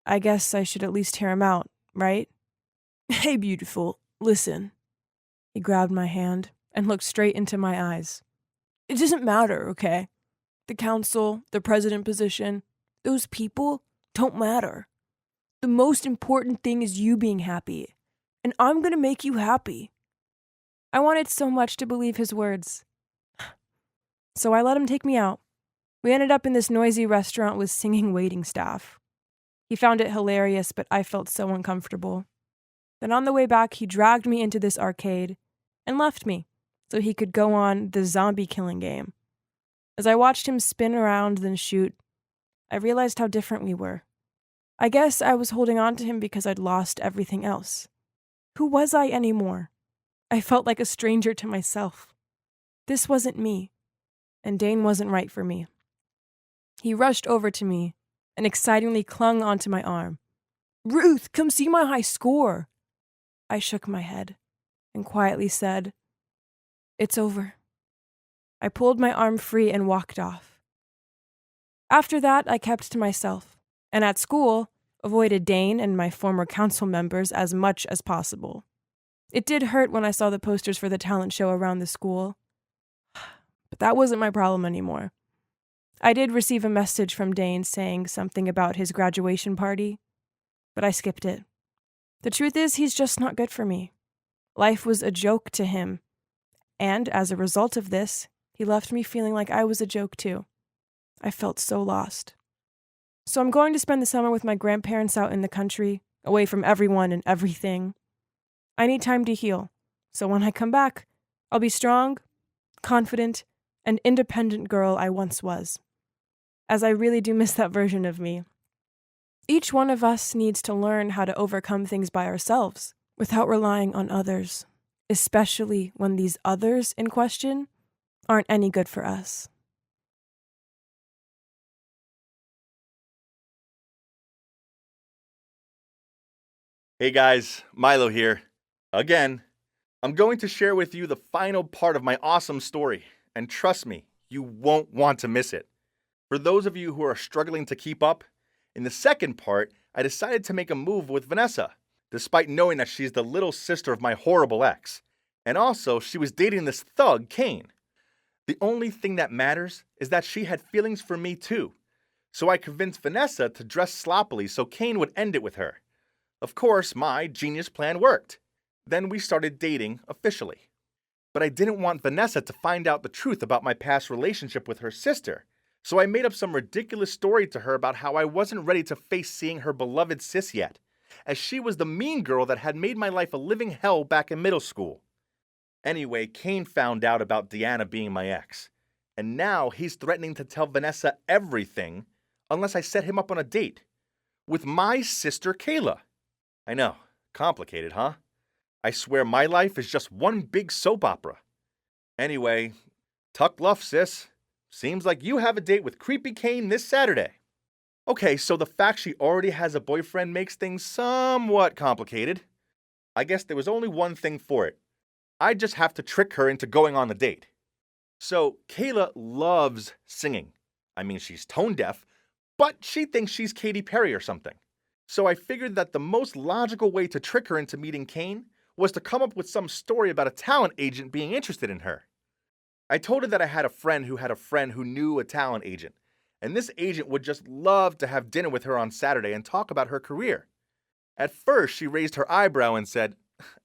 I guess I should at least hear him out, right? Hey, beautiful, listen. He grabbed my hand and looked straight into my eyes. It doesn't matter, okay? The council, the president position, those people don't matter. The most important thing is you being happy, and I'm gonna make you happy. I wanted so much to believe his words. So I let him take me out. We ended up in this noisy restaurant with singing waiting staff. He found it hilarious, but I felt so uncomfortable. Then on the way back, he dragged me into this arcade and left me so he could go on the zombie killing game. As I watched him spin around then shoot, I realized how different we were. I guess I was holding on to him because I'd lost everything else. Who was I anymore? I felt like a stranger to myself. This wasn't me, and Dane wasn't right for me. He rushed over to me and excitingly clung onto my arm. Ruth, come see my high score. I shook my head and quietly said, It's over. I pulled my arm free and walked off. After that, I kept to myself, and at school, avoided Dane and my former council members as much as possible. It did hurt when I saw the posters for the talent show around the school, but that wasn't my problem anymore. I did receive a message from Dane saying something about his graduation party, but I skipped it. The truth is, he's just not good for me. Life was a joke to him, and as a result of this, he left me feeling like I was a joke too. I felt so lost. So I'm going to spend the summer with my grandparents out in the country, away from everyone and everything. I need time to heal, so when I come back, I'll be strong, confident, and independent girl I once was. As I really do miss that version of me. Each one of us needs to learn how to overcome things by ourselves, without relying on others, especially when these others in question aren't any good for us. Hey guys, Milo here. Again, I'm going to share with you the final part of my awesome story, and trust me, you won't want to miss it. For those of you who are struggling to keep up, in the second part, I decided to make a move with Vanessa, despite knowing that she's the little sister of my horrible ex. And also, she was dating this thug, Kane. The only thing that matters is that she had feelings for me too. So I convinced Vanessa to dress sloppily so Kane would end it with her. Of course, my genius plan worked. Then we started dating officially. But I didn't want Vanessa to find out the truth about my past relationship with her sister, so I made up some ridiculous story to her about how I wasn't ready to face seeing her beloved sis yet, as she was the mean girl that had made my life a living hell back in middle school. Anyway, Kane found out about Deanna being my ex, and now he's threatening to tell Vanessa everything unless I set him up on a date with my sister Kayla. I know, complicated, huh? I swear my life is just one big soap opera. Anyway, tuck luff, sis. Seems like you have a date with Creepy Kane this Saturday. Okay, so the fact she already has a boyfriend makes things somewhat complicated. I guess there was only one thing for it. I just have to trick her into going on the date. So, Kayla loves singing. I mean, she's tone deaf, but she thinks she's Katy Perry or something. So I figured that the most logical way to trick her into meeting Kane was to come up with some story about a talent agent being interested in her. I told her that I had a friend who knew a talent agent, and this agent would just love to have dinner with her on Saturday and talk about her career. At first, she raised her eyebrow and said,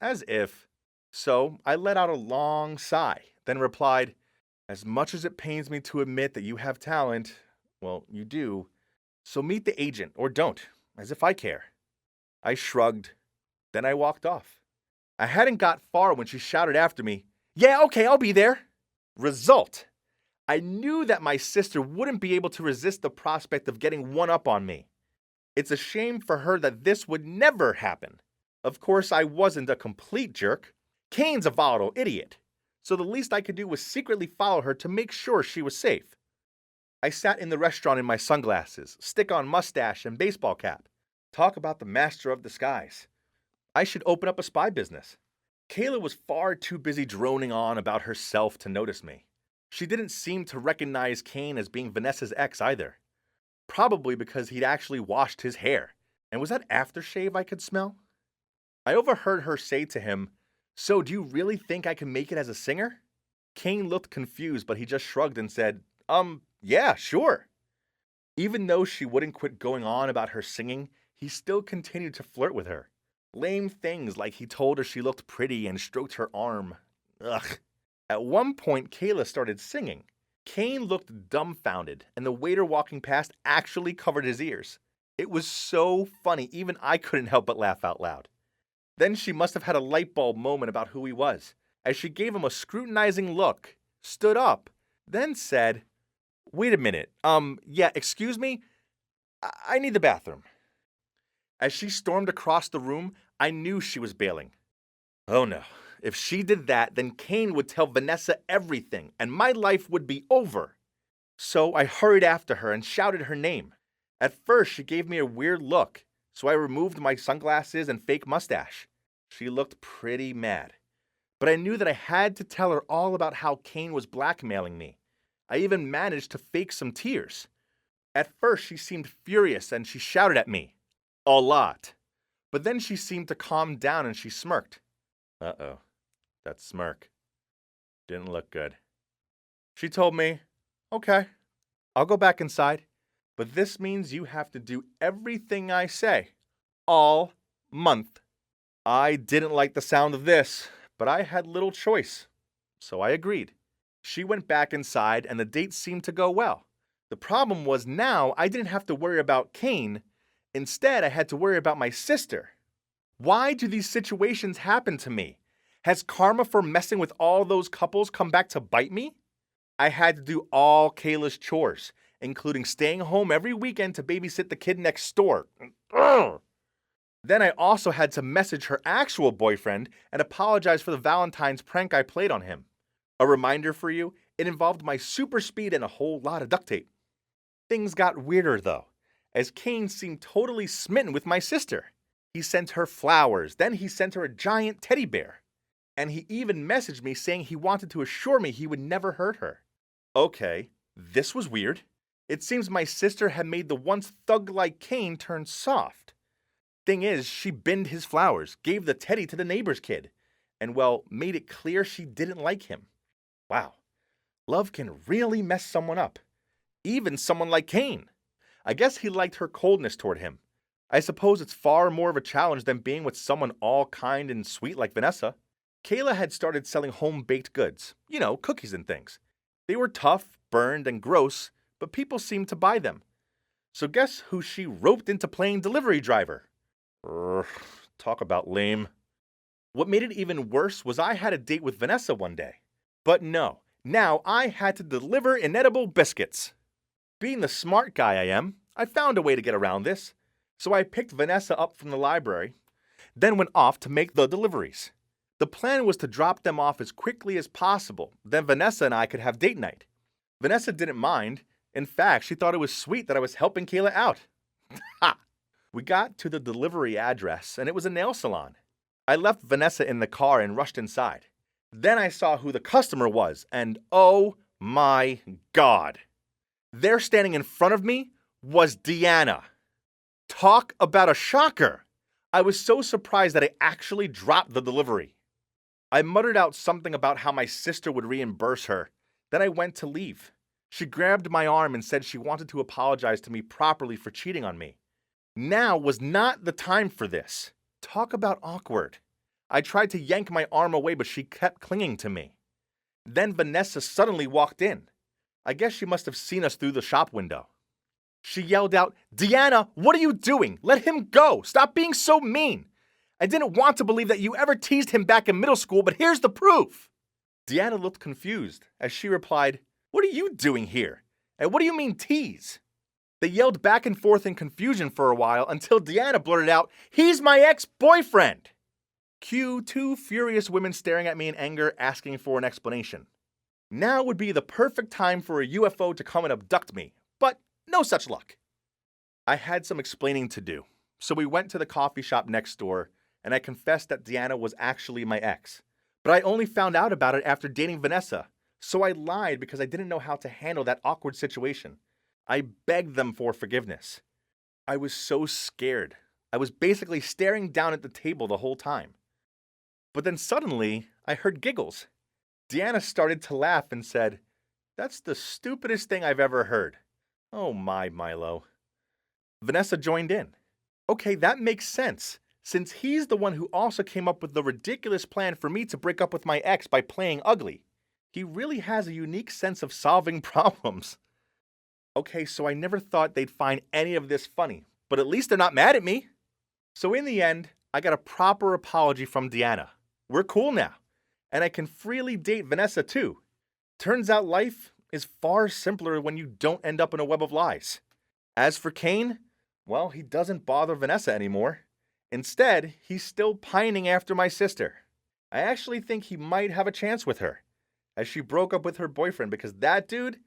as if. So I let out a long sigh, then replied, as much as it pains me to admit that you have talent, well, you do, so meet the agent, or don't, as if I care. I shrugged, then I walked off. I hadn't got far when she shouted after me, yeah, okay, I'll be there. Result: I knew that my sister wouldn't be able to resist the prospect of getting one up on me. It's a shame for her that this would never happen. Of course, I wasn't a complete jerk. Kane's a volatile idiot, so the least I could do was secretly follow her to make sure she was safe. I sat in the restaurant in my sunglasses, stick-on mustache, and baseball cap. Talk about the master of disguise. I should open up a spy business. Kayla was far too busy droning on about herself to notice me. She didn't seem to recognize Kane as being Vanessa's ex either. Probably because he'd actually washed his hair. And was that aftershave I could smell? I overheard her say to him, so do you really think I can make it as a singer? Kane looked confused, but he just shrugged and said, yeah, sure. Even though she wouldn't quit going on about her singing, he still continued to flirt with her. Lame things like he told her she looked pretty and stroked her arm. Ugh. At one point, Kayla started singing. Kane looked dumbfounded, and the waiter walking past actually covered his ears. It was so funny, even I couldn't help but laugh out loud. Then she must have had a light bulb moment about who he was, as she gave him a scrutinizing look, stood up, then said, wait a minute, yeah, excuse me? I need the bathroom. As she stormed across the room, I knew she was bailing. Oh no, if she did that, then Kane would tell Vanessa everything, and my life would be over. So I hurried after her and shouted her name. At first, she gave me a weird look, so I removed my sunglasses and fake mustache. She looked pretty mad. But I knew that I had to tell her all about how Kane was blackmailing me. I even managed to fake some tears. At first, she seemed furious and she shouted at me. A lot. But then she seemed to calm down and she smirked. Uh-oh. That smirk didn't look good. She told me, okay, I'll go back inside, but this means you have to do everything I say, all month. I didn't like the sound of this, but I had little choice, so I agreed. She went back inside and the date seemed to go well. The problem was now I didn't have to worry about Kane. Instead, I had to worry about my sister. Why do these situations happen to me? Has karma for messing with all those couples come back to bite me? I had to do all Kayla's chores, including staying home every weekend to babysit the kid next door. Ugh. Then I also had to message her actual boyfriend and apologize for the Valentine's prank I played on him. A reminder for you, it involved my super speed and a whole lot of duct tape. Things got weirder though, as Kane seemed totally smitten with my sister. He sent her flowers, then he sent her a giant teddy bear. And he even messaged me saying he wanted to assure me he would never hurt her. Okay, this was weird. It seems my sister had made the once thug-like Kane turn soft. Thing is, she binned his flowers, gave the teddy to the neighbor's kid, and well, made it clear she didn't like him. Wow, love can really mess someone up. Even someone like Kane. I guess he liked her coldness toward him. I suppose it's far more of a challenge than being with someone all kind and sweet like Vanessa. Kayla had started selling home-baked goods, cookies and things. They were tough, burned, and gross, but people seemed to buy them. So guess who she roped into playing delivery driver? Talk about lame. What made it even worse was I had a date with Vanessa one day. But no, now I had to deliver inedible biscuits. Being the smart guy I am, I found a way to get around this. So I picked Vanessa up from the library, then went off to make the deliveries. The plan was to drop them off as quickly as possible, then Vanessa and I could have date night. Vanessa didn't mind. In fact, she thought it was sweet that I was helping Kayla out. Ha! We got to the delivery address, and it was a nail salon. I left Vanessa in the car and rushed inside. Then I saw who the customer was, and oh my God. There standing in front of me was Deanna. Talk about a shocker. I was so surprised that I actually dropped the delivery. I muttered out something about how my sister would reimburse her. Then I went to leave. She grabbed my arm and said she wanted to apologize to me properly for cheating on me. Now was not the time for this. Talk about awkward. I tried to yank my arm away, but she kept clinging to me. Then Vanessa suddenly walked in. I guess she must have seen us through the shop window. She yelled out, "Deanna, what are you doing? Let him go. Stop being so mean. I didn't want to believe that you ever teased him back in middle school, but here's the proof." Deanna looked confused as she replied, "What are you doing here? And what do you mean tease?" They yelled back and forth in confusion for a while until Deanna blurted out, "He's my ex-boyfriend." Cue two furious women staring at me in anger, asking for an explanation. Now would be the perfect time for a UFO to come and abduct me, but no such luck. I had some explaining to do, so we went to the coffee shop next door, and I confessed that Deanna was actually my ex. But I only found out about it after dating Vanessa, so I lied because I didn't know how to handle that awkward situation. I begged them for forgiveness. I was so scared. I was basically staring down at the table the whole time. But then suddenly, I heard giggles. Deanna started to laugh and said, "That's the stupidest thing I've ever heard." Oh my, Milo. Vanessa joined in. Okay, that makes sense, since he's the one who also came up with the ridiculous plan for me to break up with my ex by playing ugly. He really has a unique sense of solving problems. Okay, so I never thought they'd find any of this funny, but at least they're not mad at me. So in the end, I got a proper apology from Deanna. We're cool now, and I can freely date Vanessa too. Turns out life is far simpler when you don't end up in a web of lies. As for Kane, well, he doesn't bother Vanessa anymore. Instead, he's still pining after my sister. I actually think he might have a chance with her, as she broke up with her boyfriend because that dude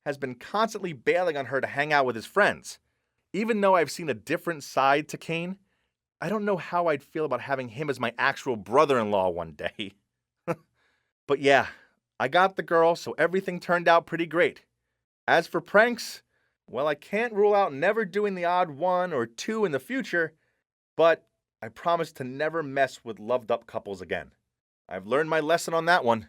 has been constantly bailing on her to hang out with his friends. Even though I've seen a different side to Kane, I don't know how I'd feel about having him as my actual brother-in-law one day. But yeah, I got the girl, so everything turned out pretty great. As for pranks, well, I can't rule out never doing the odd one or two in the future, but I promise to never mess with loved-up couples again. I've learned my lesson on that one.